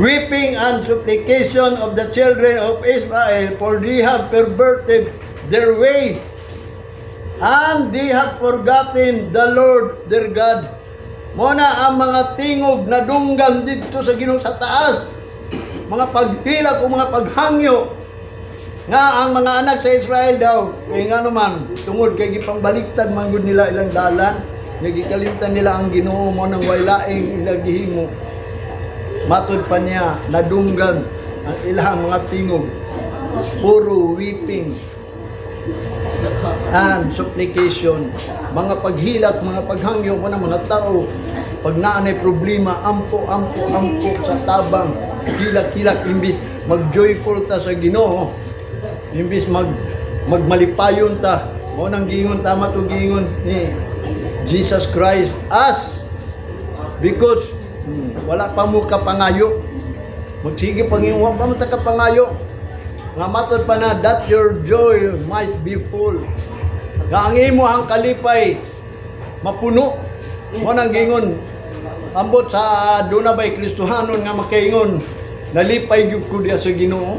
weeping and supplication of the children of Israel for they have perverted their way and they have forgotten the Lord their God. Muna ang mga tingog na dunggan dito sa Ginoo sa taas, mga paghilak o mga paghangyo nga ang mga anak sa Israel daw kay nga naman tungod kay gipangbaliktad man gud nila ilang dalan nga gikalimtan nila ang Ginoo mo nang way laing ilang gihimo. Matud pa niya nadunggan ang ilang mga tingog, puro weeping and supplication, mga paghilak, mga paghangyo mo ng mga tao pag naanay problema, ampo sa tabang, hilak imbis mag-joyful ta sa Ginoo, imbis magmalipayon ta, mo nang gingon tama to gingon ni Jesus Christ as because wala pa mo kapangayo, magsige pangingon pa mo ta kapangayo nga matod pa na that your joy might be full nga ang imo ang kalipay mapuno mo nang gingon ambot sa duna bay Kristohanon nga makaingon nalipay gyud ko diha sa Ginoo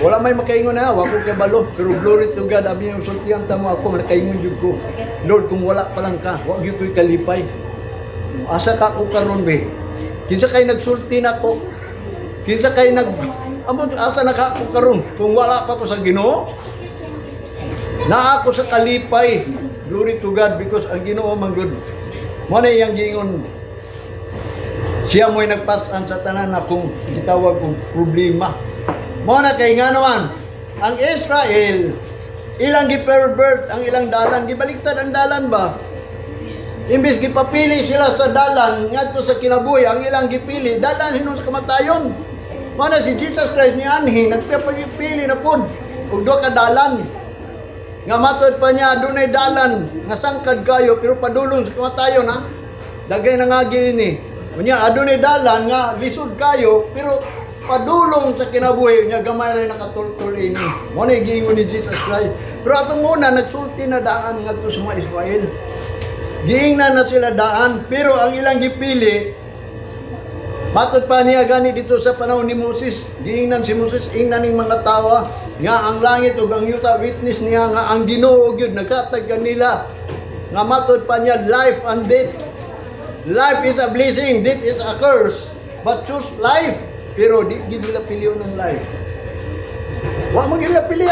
wala may makaingon na wa ko kay balo pero glory to God abi yung sultihan ta mo ako makaingon gyud ko Lord kung wala pa lang ka wa gyud ko'y kalipay asa ka ko karon be kinsa kay nagsulti nako kinsa kay ambot asa naka ako karon kung wala pa ko sa Ginoo na ako sa kalipay glory to God because ang Ginoo man good mo na iyang gingon siya mo'y nagpasan sa tanan akong gitawag kong problema mo na kay nga naman ang Israel ilang gipervert ang ilang dalan gibaliktad ang dalan ba imbis gipapili sila sa dalan ngadto sa kinabuhi ang ilang gipili dalan hinon sa kamatayon. Mana si Jesus Christ ni anhi nagpapili na pud og duha ka dalan nga matod pa niya dunay dalan nga sangkad kayo pero padulong sa kamatayon ha dagay nangagi ini unya adunay dalan nga lisod kayo pero padulong sa kinabuhi nya gamay ra nakatultol ini mo na giingon ni Jesus Christ pero atong una nagsulti na daan ngadto sa mga Israel giingnan na sila daan pero ang ilang gipili matod pa niya gani dito sa panahon ni Moses, giingnan si Moses, ingnan ning mga tawa, nga ang langit ug ang yuta witness niya nga ang Ginoo gyud nagkatag kanila. Nga matod pa niya life and death. Life is a blessing, death is a curse. But choose life. Pero di gid nila piliyon ng life. Wa mo gid nila pili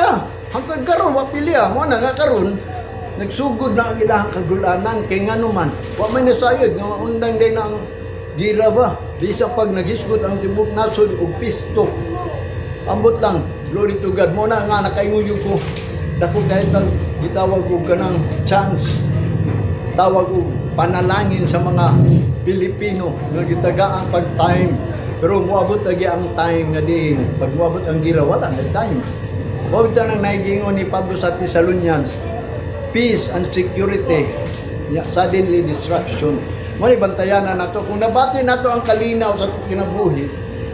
hangtod karon wa pili mo na nga karon nagsugod na ang ilahang kagulanan kay nganuman. Wa may nasayod nga undang day na ang gira ba? Di sa pag nagisgot ang tibok nasod og pisto. Ambot lang, glory to God. Mo na nga nakaingon ko. Dako kahit gitawag og kanang chance. Tawag og panalangin sa mga Pilipino nga gitagaan pag time. Pero moabot lagi ang time nga di pag moabot ang gira wala na time. Moabot nang naigingon ni Pablo sa Thessalonians. Peace and security. Suddenly distraction. Mali bantayan na nato kung nabati nato ang kalinaw sa kinabuhi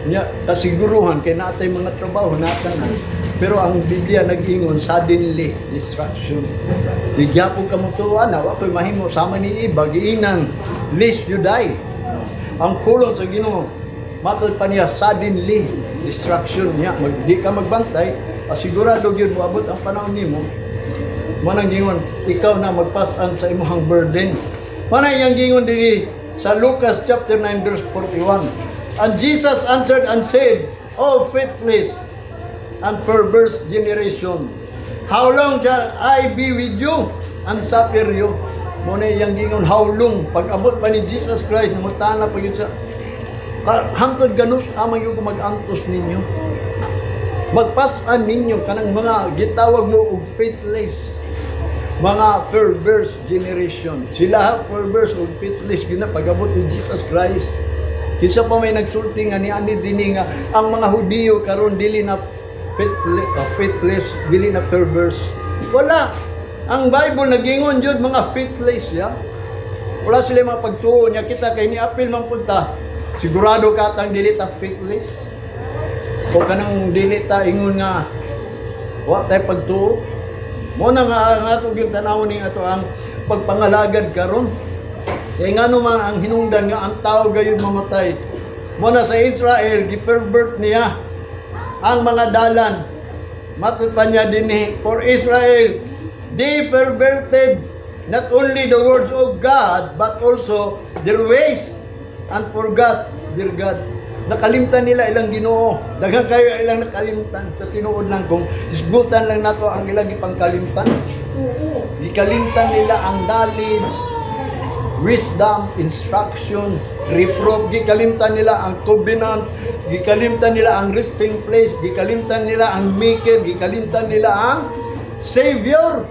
nya kasiguruhan kay natay mga trabaho natan na pero ang Biblia nag-ingon suddenly distraction di gyapon ka mo tuwa na wa koy mahimo sama ni iba giingnan lest you die ang pulong sa Ginoo matod pa niya suddenly distraction nya di ka magbantay asigurado gyud moabot ang panahon nimo mo nang gingon ikaw na magpasan sa imong burden. Mana yang gingon diri sa Lucas chapter 9 verse 41. And Jesus answered and said, O faithless and perverse generation, how long shall I be with you and suffer you? mo na iyang gingon how long pag abot pa ni Jesus Christ namutana pag yun sa hangtod ganus amang yung mag-antos ninyo. Magpasan ninyo kanang mga gitawag mo og faithless, mga perverse generation. Sila perverse o faithless gina pag-abot ni Jesus Christ. Kisa pa may nagsulti nga ni ani dinhi nga ang mga Hudiyo karon dili na faithless, dili na perverse. Wala. Ang Bible nagingon jud mga faithless ya. Wala sila mga pagtuo niya kita kay ni apil man punta. Sigurado ka tang dili ta faithless. O kanang dili ta ingon nga wa tay pagtuo. Mo na nga ato gyud tan-awon ning ato ang pagpangalagad karon. Kaya nga naman ang hinungdan nga ang tao gayon mamatay. Muna sa Israel, gi-pervert niya ang mga dalan. Matod pa niya din for Israel, they perverted not only the words of God, but also their ways and forgot their God. Nakalimtan nila ilang Ginoo. Daghang kayo ilang nakalimtan. Sa tinuod lang kung isgutan lang nato ang ilang ipangkalimtan. Gikalimtan nila ang knowledge, wisdom, instruction, reproof, gikalimtan nila ang covenant, gikalimtan nila ang resting place, gikalimtan nila ang maker, gikalimtan nila ang savior.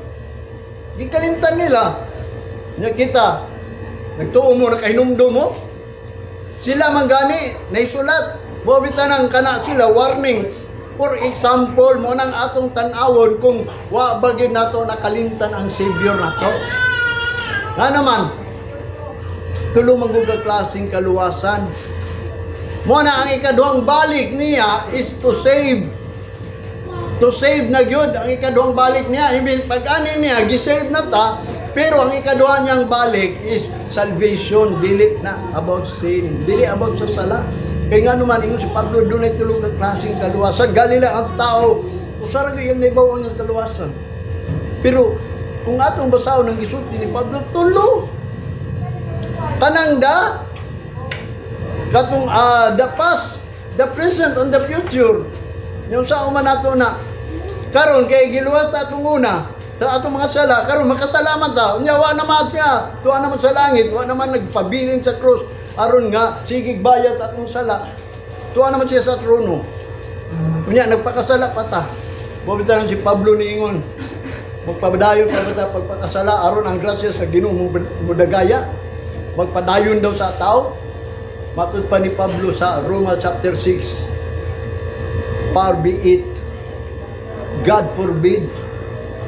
Gikalimtan nila. Nya kita, nagtuo mo, nakahinumdo mo, sila man gani, naisulat, mabitan ang kana sila, warning. For example, mo nang atong tan-awon kung wa bagay nato nakalimtan ang savior nato. Nga naman, tulo manggugag klaseng kaluwasan. Mo na ang ikaduhang balik niya is to save. To save na gyud ang ikaduhang balik niya. Pag-ani niya gi-save na ta, pero ang ikaduhang niyang balik is salvation, dili na about sin, dili about sa sala. Kaya nga naman ingon si Pablo dunay tulo ka klaseng kaluwasan. Galila ang tao usara gyud yung naibaw ang kaluwasan. Pero kung atong basahon ang gisulti ni Pablo tulo kanang katong the past, the present, and the future. Yung sa man nato na karon kay giluwas ta atong una sa atong mga sala karon makasalamat ta. Unya wa naman siya, tuwa naman sa langit, wa naman nagpabilin sa krus aron nga sige bayad atong sala. Tuwa naman siya sa trono. Unya nagpakasala pa ta. Bobitan si Pablo niingon, magpadayon pa ta pagpakasala aron ang grasya sa Ginoo mo dagaya. Magpadayon daw sa tao. Matud pa ni Pablo sa Roma chapter 6. Far be it, God forbid.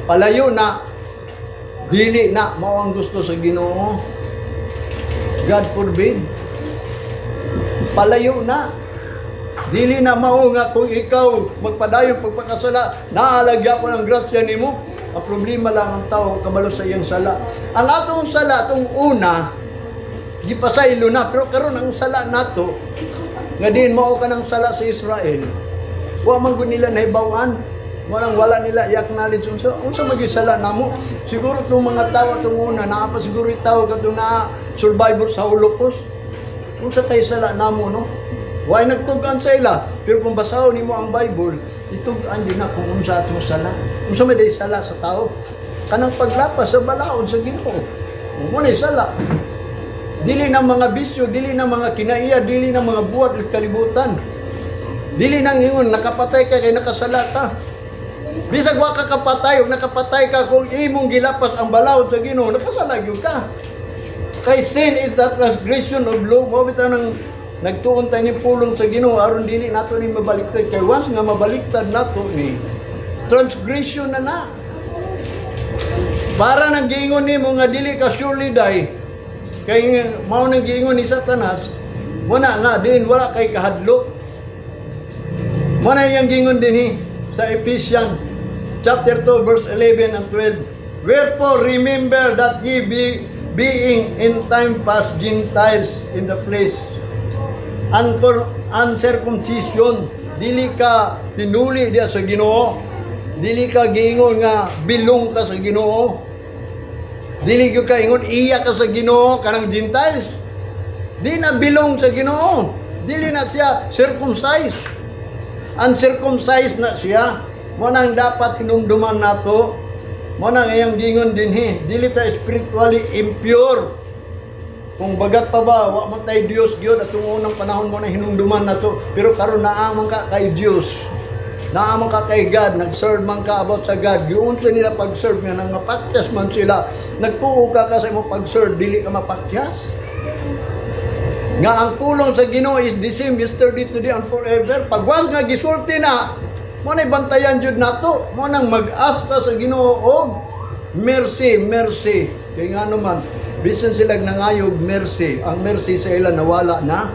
Palayo na, dili na mao ang gusto sa Ginoo. God forbid. Palayo na. Dili na mao nga kung ikaw magpadayon pagpakasala, naalagya po ng grasya nimo. Ang problema lang ang tao kabalo sa iyang sala. Ang atong sala, atong una, gipasaylo na, pero karon ang sala nato nga din mao ka ng sala sa Israel, wa man gud nila nahibaw-an, wala nila i-acknowledge unsa magisala namo. Siguro tong mga tao tong una naa pa siguro tao kadto na survivor sa Holocaust, unsa kay sala namo no. Why nagtug-an sa ila, pero kung basahon nimo ang Bible itug-an din na kung unsa atong sala, unsa may sala sa tao, kanang paglapas sa balaod sa Ginoo, mo ni sala. Dili na mga bisyo, dili na mga kinaiya, dili na mga buhat at kalibutan. Dili nang ingon nakapatay ka kay nakasala ka. Bisag wa ka kapatay, ug nakapatay ka kung imong gilapas ang balaod sa Ginoo, nakasala gyud ka. Kay sin is the transgression of law. Mo bitaw nang nagtuon tayo ni pulong sa Ginoo aron dili nato ni mabaliktad. Kay once nga mabaliktad nato ni transgression na. Para naggiingon nimo nga dili ka surely die. Kay mao nang giingon ni Satanas, wala nga din wala kay kahadlok. Muna yang giingon dinhi sa Ephesians chapter 2 verse 11 and 12. Wherefore remember that ye being in time past Gentiles in the flesh, uncircumcision, dili ka tinuli diya sa Ginoo, dili ka giingon nga bilong ka sa Ginoo. Dili gyud ka ingon iya ka sa Ginoo kanang Gentiles. Di na bilong sa Ginoo. Dili na siya circumcised. Uncircumcised na siya. Mo nang dapat hinumduman nato Mo nang iyang gingon dinhi, dili ta spiritually impure. Kung bagat pa ba, wa man tay Dios gyud atong unang panahon mo na hinumduman na to. Pero karon naaman ka kay Dios. Naaman ka kay God, nag-serve man ka about sa God. Giun sa nila pag-serve nga nang mapakyas man sila. Nagtuo ka sa imong pag-serve, dili ka mapakyas. Nga ang pulong sa Ginoo is the same yesterday, today, and forever. Pagwag nga gisulti na, mo na bantayan jud nato. Mo nang mag-ask ka sa Ginoo og mercy, mercy. Kay nga naman, bisan sila nangayog mercy. Ang mercy sa ila nawala na.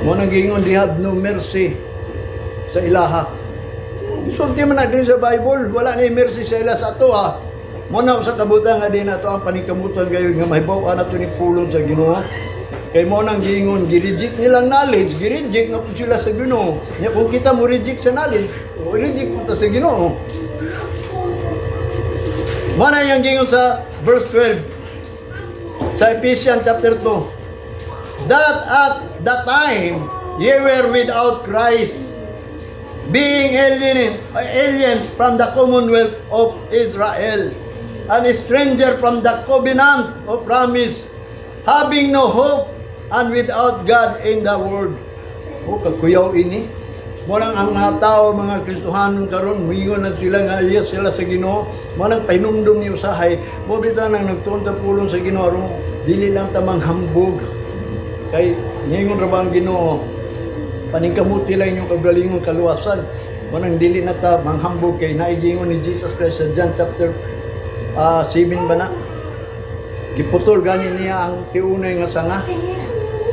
Mo nang gingon, they have no mercy sa ilaha. Sulti man na din sa Bible, wala na mercy sa ila sa ato ha. Mo na sa kabutan nga din ato ang panikamutan gayud nga mahibaw-an nato ni pulong sa Ginoo. Kay mo nang gingon, gi-reject nilang knowledge, gi-reject na po sila sa Ginoo. Nya kung kita mo reject sa knowledge, o reject mo ta sa Ginoo. Mo na yang gingon sa verse 12 sa Ephesians chapter 2. That at that time ye were without Christ, being aliens from the commonwealth of Israel, and a stranger from the covenant of promise, having no hope and without God in the world. O kakuyaw ini. Mo nang ang mga tao, mga Kristohanon karon, muingon na sila nga yes sila sa Ginoo. Mo nang painumdum ni usahay, mo bitaw nang nagtuon ta pulong sa Ginoo aron dili lang tamang hambog. Kay ningon ra ba ang Ginoo? Paningkamuti lang inyong kagalingon kaluwasan. Mo nang dili na ta manghambog kay naigingon ni Jesus Christ sa John chapter 7 ba na? Giputol gani niya ang tiunay nga sanga.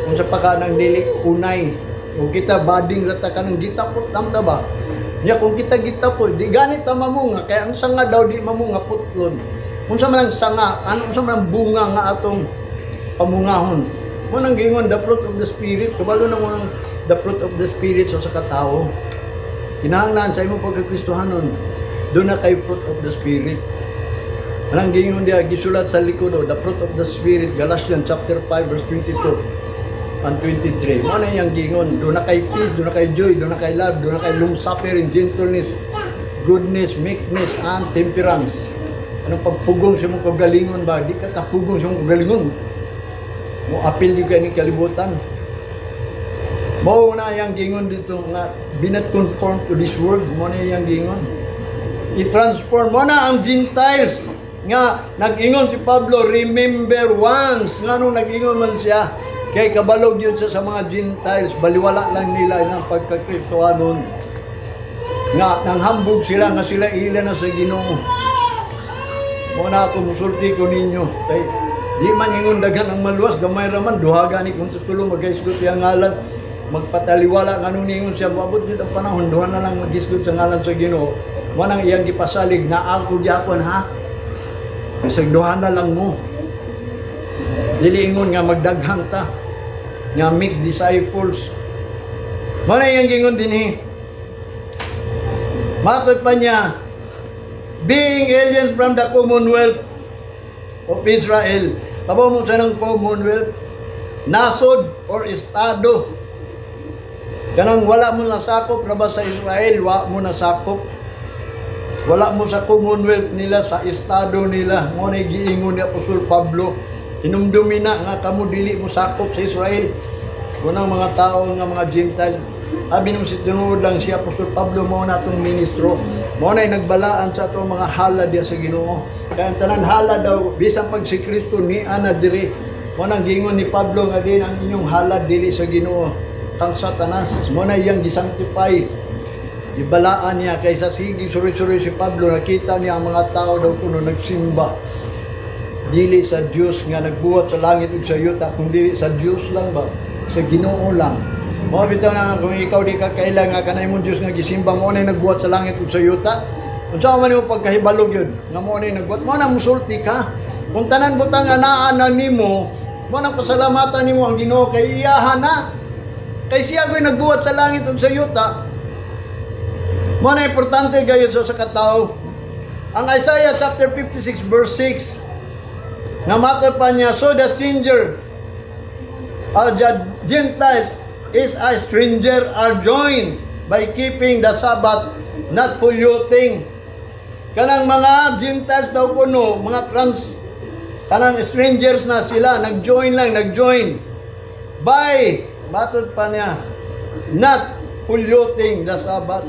Kung sa pagkanang dili unay. Kung kita bading rata ka ng gitapot tamta ba? Nya kung kita gitapot, di gani ta mamunga kay ang sanga daw di mamunga putlon. Kung sa man ang sanga, ano sa man ang bunga nga atong pamungahon. Mo nang gingon the fruit of the spirit, kabalo na mo nang the fruit of the spirit sa katao. Kinahanglan sa imong pagkakristohanon, do na kay fruit of the spirit. Anang gingon dia gisulat sa likod the fruit of the spirit, Galatians chapter 5 verse 22 and 23. Mo na yang gingon, do na kay peace, do na kay joy, do na kay love, do na kay long suffering, gentleness, goodness, meekness, and temperance. Anong pagpugong sa imong kagalingon ba? Di ka kapugong sa imong kagalingon. Mo apil di ka ni kalibutan. Mo na yang gingon dito nga be not conformed to this world. Mo na yang gingon. I-transform mo na ang Gentiles nga nag-ingon si Pablo, remember once nga nung nag-ingon man siya kay kabalog yun sa mga Gentiles, baliwala lang nila ng pagkakristohanon nga nanghambog sila nga sila ila na sa Ginoo. Muna ako musulti ko ninyo kay di man ingon daghan ang maluwas, gamay raman duha gani kung tutulo mag-isgot yang ngalan, magpataliwala nga nung ningon siya maabot gid ang panahon duha na lang mag-isgot sa ngalan sa Ginoo. Mo nang iyang gipasalig na ako gyapon ha. Bisag duha na lang mo. Dili ingon nga magdaghang ta. Nga make disciples. Mo na iyang gingon dinhi. Matod pa niya, being aliens from the commonwealth of Israel. Tabaw mo sa ng commonwealth, nasod or estado. Kanang wala mo na sakop na ba sa Israel, wa mo na sakop. Wala mo sa commonwealth nila, sa estado nila. Mo na giingon ni Apostol Pablo, inumdumi na nga kamo dili mo sakop sa Israel. Kunang mga tao nga mga Gentile. Abi nung tinuod lang si Apostol Pablo mo na itong ministro. Mo na nagbalaan sa itong mga halad diya sa Ginoo. Kaya ang tanan halad daw, bisang pag si Kristo ni ana diri. Mo nang gingon ni Pablo nga din ang inyong halad dili sa Ginoo. Kang Satanas, mo na iyang gisanctify. Ibalaan niya kaysa sige suri-suri si Pablo, nakita niya ang mga tao daw kuno nagsimba dili sa Dios nga nagbuhat sa langit ug sa yuta, kung dili sa Dios lang ba, sa Ginoo lang. Mo bitaw na kung ikaw di ka kailang nga kanay mong Dios nga gisimba mo na nagbuhat sa langit ug sa yuta, unsa man mo pagkahibalog yun nga mo na nagbuhat, mo na musulti ka. Kung tanan butang anaa na nimo, mo na pasalamatan nimo ang Ginoo kay iyahan na. Kay siya go'y nagbuhat sa langit ug sa yuta. Mo na importante gayud sa katao. Ang Isaiah chapter 56 verse 6 nga matod pa niya, so the stranger the Gentiles is a stranger are joined by keeping the Sabbath, not polluting Kanang mga Gentiles daw kuno, mga kanang strangers na sila, nag-join. By, batod pa niya, not polluting the Sabbath.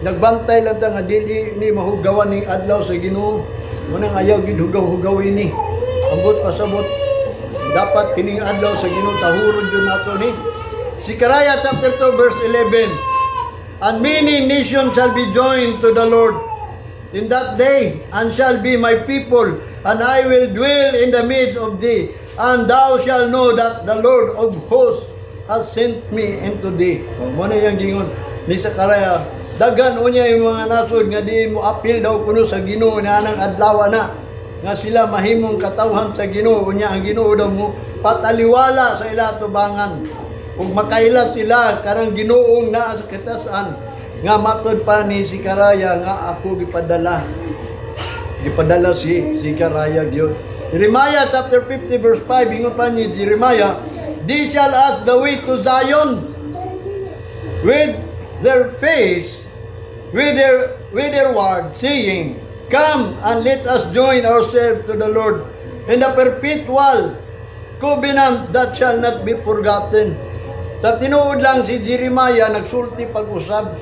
Nagbantay lang ta nga dili ni mahugawan ning adlaw sa Ginoo. Munang ayaw gid hugaw-hugawin ni. Ambot pasabot dapat kining adlaw sa Ginoo tahurod jud nato ni. Zechariah chapter 2 verse 11. And many nations shall be joined to the Lord in that day, and shall be my people, and I will dwell in the midst of thee, and thou shalt know that the Lord of hosts has sent me into thee. Mo na yang gingon ni Zechariah. Dagan unya yung mga nasod nga di mo apil daw kuno sa Ginoo na nang adlaw na nga sila mahimong katawhan sa Ginoo. Unya ang Ginoo daw mo pataliwala sa ila tubangan ug makaila sila karang Ginoong naa sa katasan nga matod pa ni Zechariah nga ako gipadala si Zechariah gyud. Jeremiah chapter 50 verse 5 ingon pa ni Jeremiah, "They shall ask the way to Zion with their face, with their word, saying, Come and let us join ourselves to the Lord in the perpetual covenant that shall not be forgotten." Sa tinuod lang si Jeremiah nagsulti pag-usab.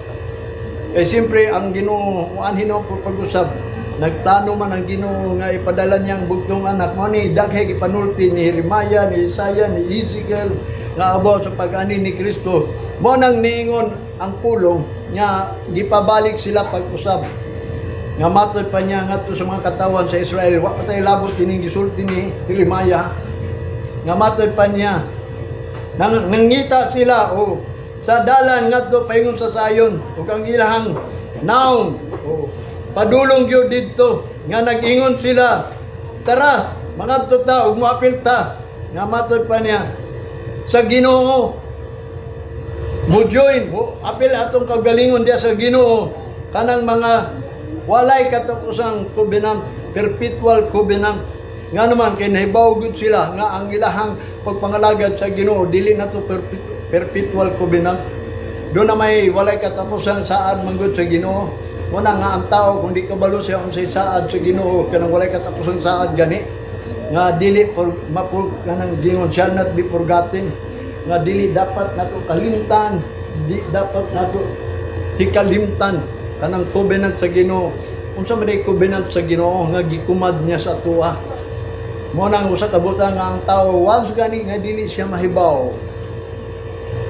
Siyempre ang Ginoo anhin mo pag-usab. Nagtano man ang Ginoo nga ipadala niya ang bugtong anak mo ni daghay gipanulti ni Jeremiah, ni Isaiah, ni Ezekiel nga about sa pag-ani ni Kristo. Mo nang niingon ang pulong nga gipabalik sila pag-usab. Nga matod pa niya ngadto sa mga katawan sa Israel, wa pa tay labot kining gisulti ni Jeremiah. Nga matod pa niya nangita sila sa dalan ngadto paingon sa Sayon ug ang ilahang naong padulong gyud didto nga nag-ingon sila, tara mangadto ta ug moapil ta. Nga matod pa niya sa Ginoo mo join mo apil atong kagalingon diya sa Ginoo kanang mga walay katapusang covenant, perpetual covenant. Nga naman kay nahibaw gud sila nga ang ilahang pagpangalagad sa Ginoo dili na to perpetual covenant. Do na may walay katapusang saad manggod sa Ginoo. Muna nga ang tao kung di kabalo siya unsay saad sa Ginoo kanang walay katapusang saad gani nga dili for mapul kanang Ginoo shall not be forgotten. Nga dili dapat nato kalimtan, di dapat nato hikalimtan kanang covenant sa Ginoo. Unsa man day covenant sa Ginoo nga gikumad niya sa tuwa. Mo nang usa ka butang nga ang tao once gani nga dili siya mahibaw.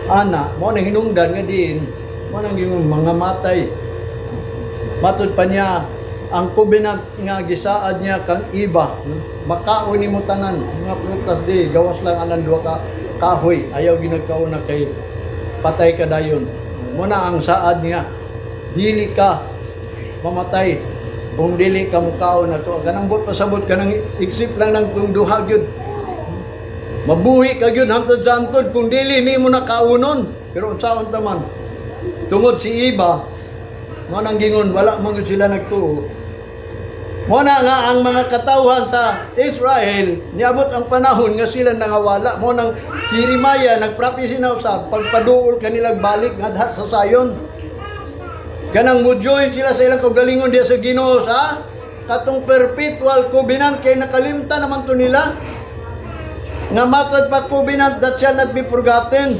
Ana, mo nang hinungdan nga din, mo nang yung mga matay. Matod pa niya ang covenant nga gisaad niya kang iba. Makaon nimo tanan mga prutas di gawas lang anang duha ka kahoy. Ayaw ginagkauna kay patay ka dayon. Mo na ang saad niya. Dili ka mamatay kung dili ka mukaon na to. Kanang bot pasabot kanang iksip lang ng tung duha gyud. Mabuhi ka gyud hantod sa hantod kung dili nimo na kaunon. Pero unsaon ta man tungod si iba mo nang gingon wala man gyud sila nagtuo. Mo na nga ang mga katawhan sa Israel niabot ang panahon nga sila nangawala. Mo nang si Jeremiah nagprophecy na usab pagpaduol kanilang balik nga sa Sayon. Kanang mo-join sila sa ilang kagalingon diya sa Ginoo sa katong perpetual covenant kay nakalimtan naman to nila. Nga matod pa covenant that shall not be forgotten.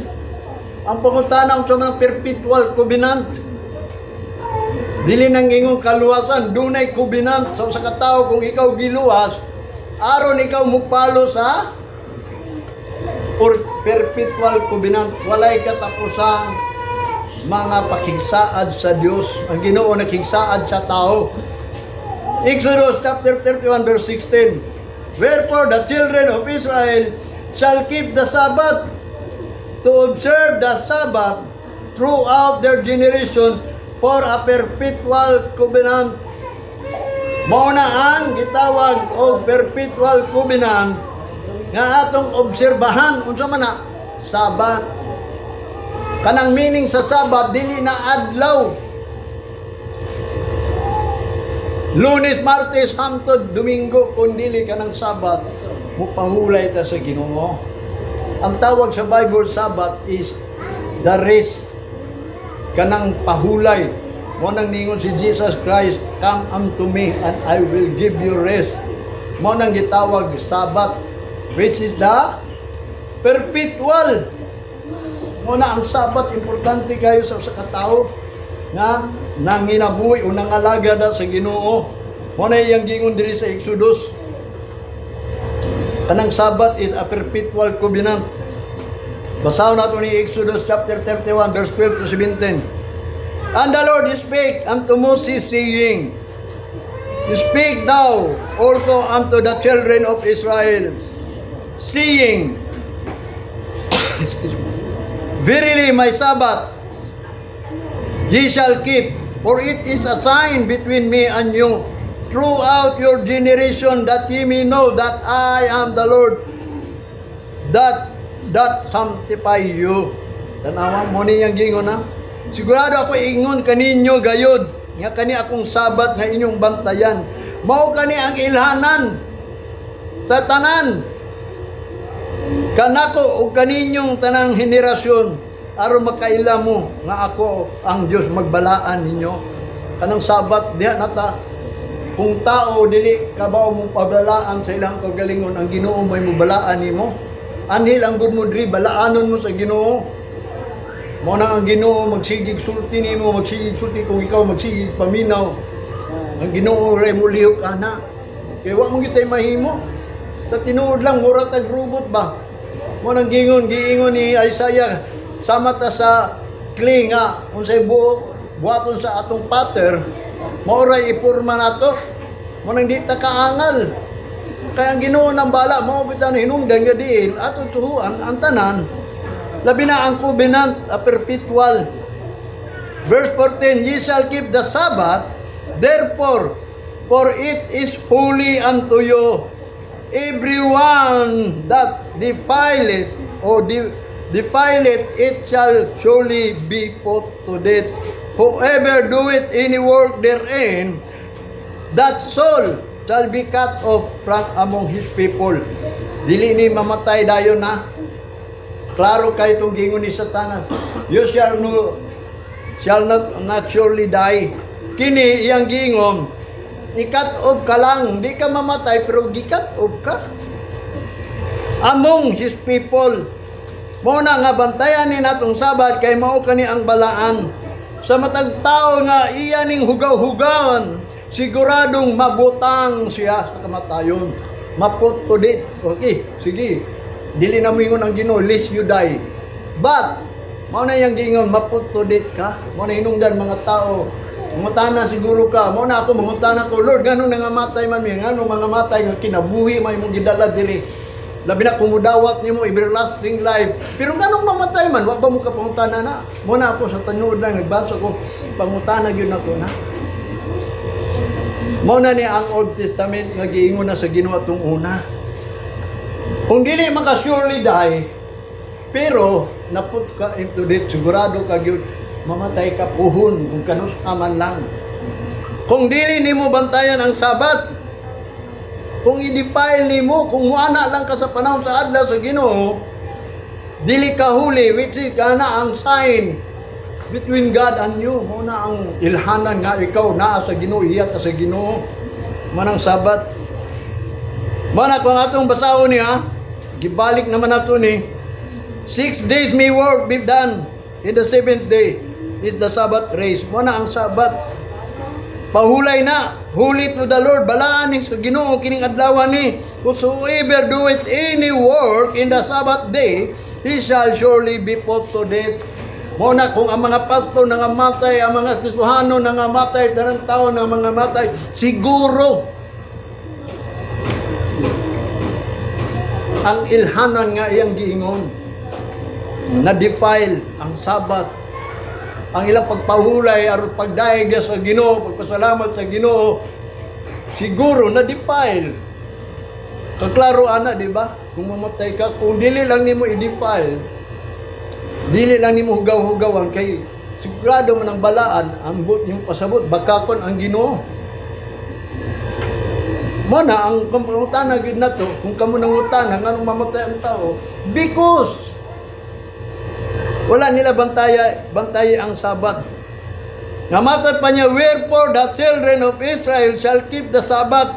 Ang pangutana sa mga perpetual covenant. Dili nang ingong kaluwasan, dunay covenant sa usa ka tawo kung ikaw giluwas, aron ikaw mupalo sa perpetual covenant, walay katapusang mga pakigsaad sa Dios. Ang Ginoo nakigsaad sa tao. Exodus chapter 31 verse 16. Wherefore the children of Israel shall keep the Sabbath to observe the Sabbath throughout their generation for a perpetual covenant. Mao na ang gitawag og perpetual covenant nga atong obserbahan unsa man na Sabbath. Kanang meaning sa Sabat dili na adlaw. Lunes, Martes, hangtod Domingo kun dili kanang Sabat mupahulay ta sa Ginoo. Ang tawag sa Bible Sabat is the rest, kanang pahulay Mo nang ningon si Jesus Christ, come unto me and I will give you rest. Mo nang gitawag Sabat, which is the perpetual. Mo na ang Sabat, importante kayo sa katao nga nanginabuhi o nangalaga da sa Ginoo. Mo na iyang gingon diri sa Exodus. Kanang Sabat is a perpetual covenant. Basahon nato ni Exodus chapter 31 verse 12 to 17. And the Lord spake unto Moses, saying, Speak thou also unto the children of Israel, saying, Verily my Sabbath ye shall keep, for it is a sign between me and you throughout your generation, that ye may know that I am the Lord that sanctify you. Tanawa mo niyang gingon na. Sigurado ako ingon kaninyo gayud nga kani akong Sabat nga inyong bantayan. Mao kani ang ilhanan sa tanan kanako ug kaninyong tanang henerasyon aron makaila mo nga ako ang Dios magbalaan ninyo. Kanang Sabat diha nata kung tao dili kabaw mo pabalaan sa ilang kagalingon, ang Ginoo may mubalaan nimo. Anhil ang good mo diri balaanon mo sa Ginoo. Mo na ang Ginoo magsigig sulti nimo, magsigig sulti kung ikaw magsigig paminaw. Ang Ginoo ray mo lihok ana. Kay wa mo gitay mahimo. Sa tinuod lang mura tag robot ba. Mo nang giingon ni Isaiah sama ta sa clay nga unsay buhaton sa atong pattern, mao ray iporma nato. Mo nang di ta kaangal. Kaya ang Ginoo nang bala mao bitan hinungdan nga diin ato tuhuan ang tanan. Labi na ang covenant, a perpetual. Verse 14, Ye shall keep the Sabbath, therefore, for it is holy unto you. Everyone that defileth or defileth, it shall surely be put to death. Whoever doeth any work therein, that soul shall be cut off from among his people. Dili ni mamatay dayon na. Klaro kay itong gingon ni Satanas. You shall not surely die. Kini iyang gingon, i-cut off ka lang. Di ka mamatay pero gi-cut off ka. Among his people. Muna nga bantayan ni natong Sabat kay mao kani ang balaan. Sa matag tao nga iya ning hugaw-hugawan, siguradong mabutang siya sa kamatayon. Maput to death. Okay, sige. Dili na mingon ang Ginoo, lest you die. But, mao na yang gingon, maput to death ka. Mao na hinungdan mga tao. Mangutana siguro ka. Mao na ako, mangutana ko, Lord, ganong nangamatay man mi, ganong mga matay nga kinabuhi, may mong gidala dili. Labi na kumudawat nimo everlasting life. Pero ganong mamatay man, wa ba mo ka pangutana na? Mao na ako sa tanood lang, nagbasa ko, pangutana gyud ako na. Mao na ni ang Old Testament nga giingon na sa Ginoo atong una. Kung dili maka surely die, pero naput ka into death, sigurado ka gyud mamatay ka puhon kung kanus aman lang. Kung dili nimo bantayan ang Sabat, kung i-defile nimo, kung muana lang ka sa panahon sa adlaw sa Ginoo, dili ka huli, which is kana ang sign between God and you. Mo na ang ilhanan nga ikaw naa sa Ginoo, iya ka sa Ginoo. Manang Sabat. Mana kung atong basahon niya, gibalik naman nato ni 6 days may work be done, in the 7th day is the Sabbath rest. Mo na ang Sabat. Pahulay na, holy to the Lord, balaan ni sa Ginoo kining adlaw ni. Whosoever doeth any work in the Sabbath day, he shall surely be put to death. Mo na kung ang mga pastor nangamatay, ang mga Kristohano nangamatay, tanang tao na mga matay, siguro ang ilhanan nga iyang giingon na defile ang Sabat, ang ilang pagpahulay aron pagdaig sa Ginoo, pagpasalamat sa Ginoo, siguro na defile. Kaklaro ana, di ba? Kung mamatay ka, kung dili lang nimo i-defile, dili lang nimo hugaw-hugawan, kay sigurado man ang balaan, ang yung pasabot bakakon ang Ginoo. Mo na ang pangutana gyud nato, kung kamo nangutana nganong mamatay ang tao, because wala nila bantay ang Sabat. Nga matod pa niya, wherefore the children of Israel shall keep the Sabbath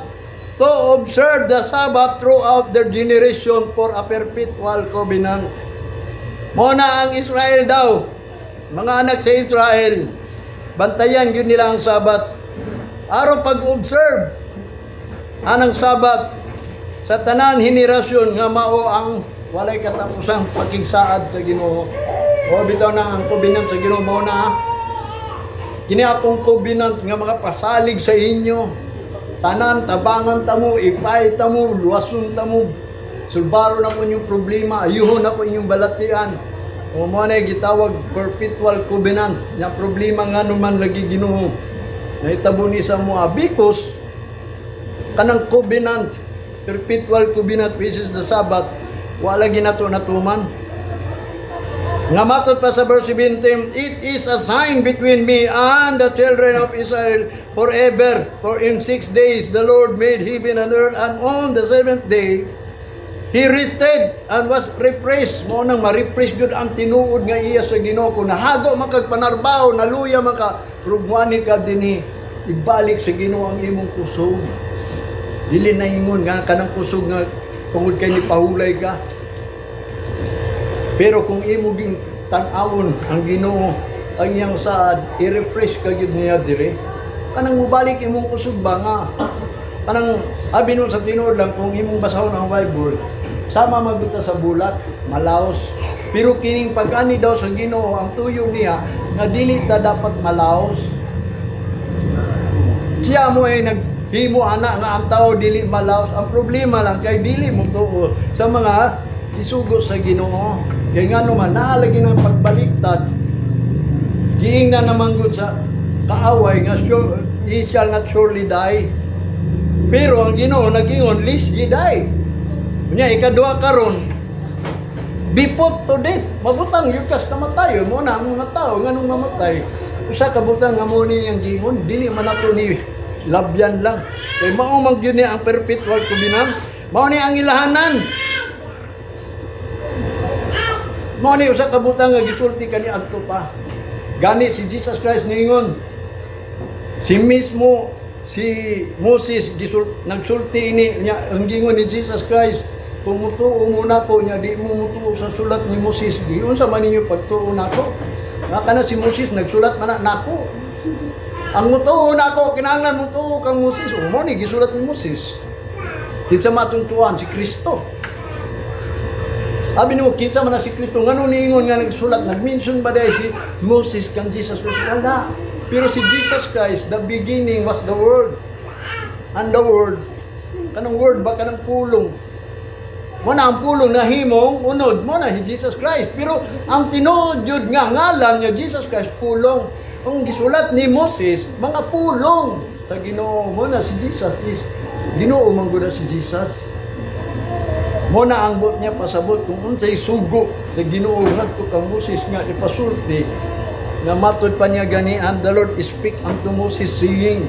to observe the Sabbath throughout their generation for a perpetual covenant. Muna ang Israel daw, mga anak sa Israel, bantayan yun nila ang Sabbath. Araw pag-observe anang Sabbath sa tanan henerasyon nga mao ang walay katapusang pakigsaad sa Ginoo. O bitaw na ang covenant sa Ginoo mao na kini akong covenant nga mga pasalig sa inyo. Tanan tabangan tamo, ipay tamo, luwason tamo. Sulbaro na ko inyong problema, ayuhon na ko inyong balatian. O mo na gitawag perpetual covenant. Yang problema nga naman lagi Ginoo. Nahitabo ni sa mga because kanang covenant, perpetual covenant which is the Sabbath, wala ginato natuman. Nga matod pa sa verse 17, it is a sign between me and the children of Israel forever. For in 6 days the Lord made heaven and earth, and on the 7th day He rested and was refreshed. Mo nang ma-refresh jud ang tinuod nga iya sa Ginoo. Kung nahago man kag panarbaho, naluya man ka, rugwani ka dinhi, ibalik sa Ginoo ang imong kusog. Dili na ingon nga kanang kusog nga tungod kay ni pahulay ka. Pero kung imo ging tan-awon ang Ginoo ang iyang saad, i-refresh ka gyud niya dire. Kanang mubalik imong kusog ba nga. Kanang abi no sa tinuod lang kung imong basahon ang Bible, sama magbuta sa bulat, malaos. Pero kining pag-ani daw sa Ginoo ang tuyo niya nga dili ta dapat malaos. Siya mo ay naghimo ana nga ang tao dili malaos. Ang problema lang kay dili mo tuo sa mga isugo sa Ginoo. Kaya nga naman, naalagi ng pagbaliktad, giing na naman gud sa kaaway, nga he shall not surely die. Pero ang Ginoo nag-ingon, lest ye die. Kunya, ikaduha karon, be put to death. Mabutang yung kas kamatayo, mo na ang mga tao, nga nung mamatay. Usa kabutang nga mo niyang gingon, dili man ato ni labyan lang. Kaya maumag yun niya ang perpetual covenant. Mao ni ang ilahanan. Mo ni usa ka butang nga gisulti kani adto pa. Gani si Jesus Christ ningon. Si mismo si Moses nagsulti ini niya ang gingon ni Jesus Christ. Pumutuo muna ko niya di mo mutuo sa sulat ni Moses. Giyon sa man ninyo pagtuo nako. Nga kana si Moses nagsulat man nako. Ang mutuo nako kinahanglan mutuo kang Moses. O mo ni gisulat ni Moses. Kinsa matuntuan si Kristo. Abi mo kinsa man na si Kristo ngano niingon nga nagsulat nagmention ba dai si Moses kang Jesus Christ wala. Pero si Jesus Christ the beginning was the word. And the word kanang word ba kanang pulong. Mo na ang pulong na himong unod mo na si Jesus Christ. Pero ang tinuod jud nga ngalan niya Jesus Christ pulong. Ang gisulat ni Moses mga pulong sa Ginoo mo na si Jesus is Ginoo man gud si Jesus. Mo na ang bot niya pasabot kung unsay sugo sa Ginoo ngadto kang Moses nga ipasulti nga matod pa niya gani and the Lord speak unto Moses saying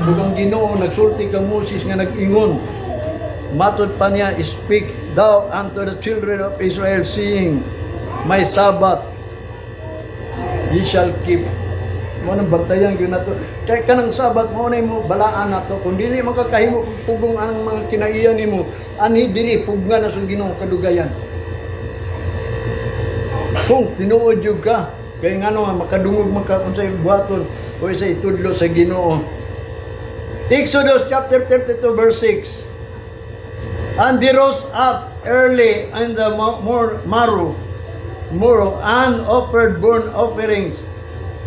bugang Ginoo nagsulti kang Moses nga nag-ingon matod pa niya speak thou unto the children of Israel saying my Sabbath ye shall keep. Mo nang bantayan gyud nato kay kanang Sabat mo nay mo balaan nato kung dili makakahimo pugong ang mga kinaiyan nimo anhi diri pugna na sa Ginoo kadugayan kung tinuod jud ka kay ngano makadungog maka unsay buhaton o sa itudlo sa Ginoo. Exodus chapter 32 verse 6. And they rose up early in the morrow and offered burnt offerings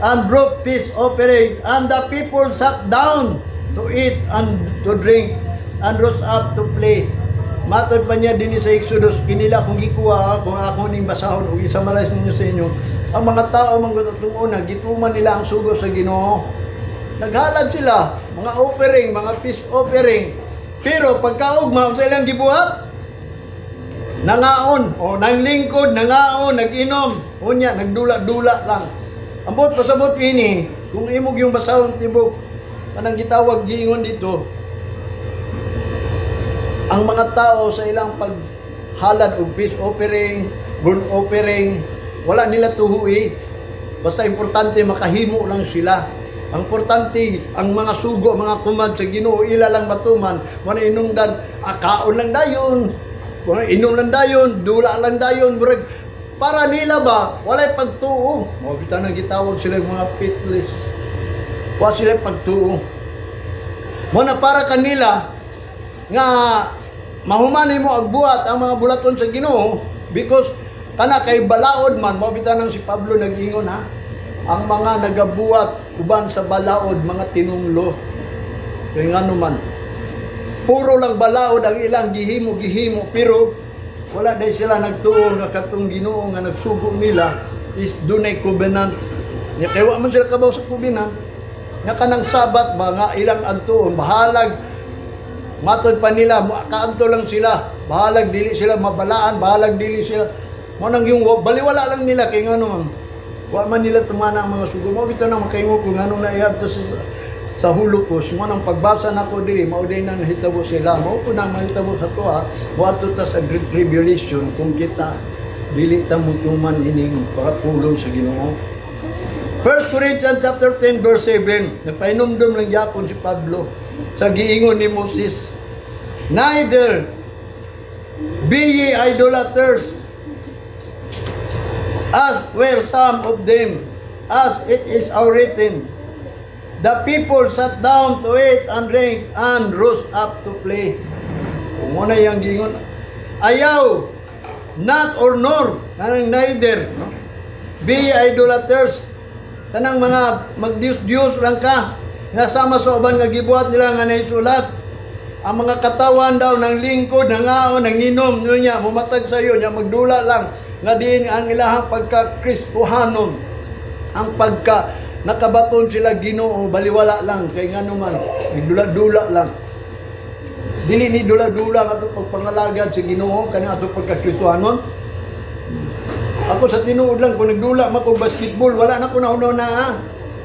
and brought peace offering, and the people sat down to eat and to drink and rose up to play. Matod pa niya din sa Exodus, kinila kung gikuha kung ako ning basahon o isamarais ninyo sa inyo. Ang mga tao mga itong una, gituman nila ang sugo sa Ginoo. Naghalad sila, mga offering, mga peace offering. Pero pagkaugma, sa ilang gibuhat, nangaon, o nanglingkod, nangaon, nag-inom, unya, nagdula-dula lang. Ambot pasabot ini, kung imog yung basahon tibok, kanang gitawag giingon dito, ang mga tao sa ilang paghalad og peace offering, burnt offering, wala nila tuhui. Basta importante makahimo lang sila. Ang importante, ang mga sugo, mga kumad sa Ginoo, ila lang matuman, mga inungdan, kaon lang dayon, mga inom lang dayon, dula lang dayon, murag, para nila ba, walay pagtuo. O, kita nang gitawag sila mga faithless. Wala sila pagtuo. Muna para kanila, nga, mahumanay mo agbuhat ang mga bulaton sa Ginoo, because, kana kay balaod man, mabita nang si Pablo nag-ingon ha, ang mga nagabuhat uban sa balaod, mga tinunglo. Kaya nga naman, puro lang balaod ang ilang gihimo, pero wala dahil sila nagtuo nga katong Ginoo nga nagsugo nila is dunay covenant. Nya kay wa man sila kabaw sa covenant. Nya kanang Sabat ba nga ilang adtuon bahalag matod pa nila, kaanto lang sila, bahalag dili sila mabalaan, bahalag dili sila mo nang yung baliwala lang nila kay ngano man wa man nila tumana ang mga sugo. Mo bitaw nang makaingo kung ngano na iabto sa Hulukos. Mo nang pagbasa nako diri mao day nang nahitabo sila, mao ko nang mahitabo sa tuwa wato ta sa Great Tribulation kung kita dili ta mutuman ining pakatulong sa Ginoo. 1 Corinthians chapter 10 verse 7, nagpainumdum lang gyapon si Pablo sa giingon ni Moses, neither be ye idolaters, as were some of them, as it is written, the people sat down to eat and drink and rose up to play. Muna yung gingon, ayaw, not or nor, kanang neither, no? Be ye idolaters, kanang mga magdiyos-diyos lang ka, nga sama sa uban nga gibuhat nila nga naisulat, ang mga katawan daw ng lingkod, nangaon, nanginom, niya, mumatag sa iyo, niya magdula lang, nga din ang ilahang pagka-Kristohanon, ang pagka nakabaton sila Ginoo, baliwala lang, kay nga naman, dula-dula lang. Dili ni dula-dula nga ito pagpangalagad sa Ginoo, kanya ito pagka-Kristohanon. Ako sa tinuod lang, kung nagdula man kong basketball, wala na ko na na ha.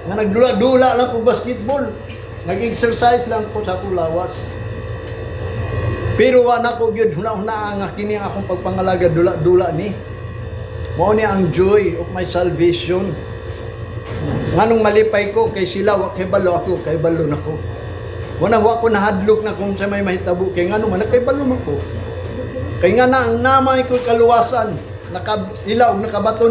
Nga nagdula-dula lang kong basketball. Nag-exercise lang ko sa kulawas. Pero wala ko gyud huna-huna nga kini akong pagpangalaga dula-dula ni. Mao ni ang joy of my salvation. Nganong malipay ko kay sila wa kay balo, ako kay balo nako. Wala wa ko nahadlok na kung sa may mahitabo kay ngano man kay balo man ko. Kay nga na ang namay ko kaluwasan, nakailaw nakabaton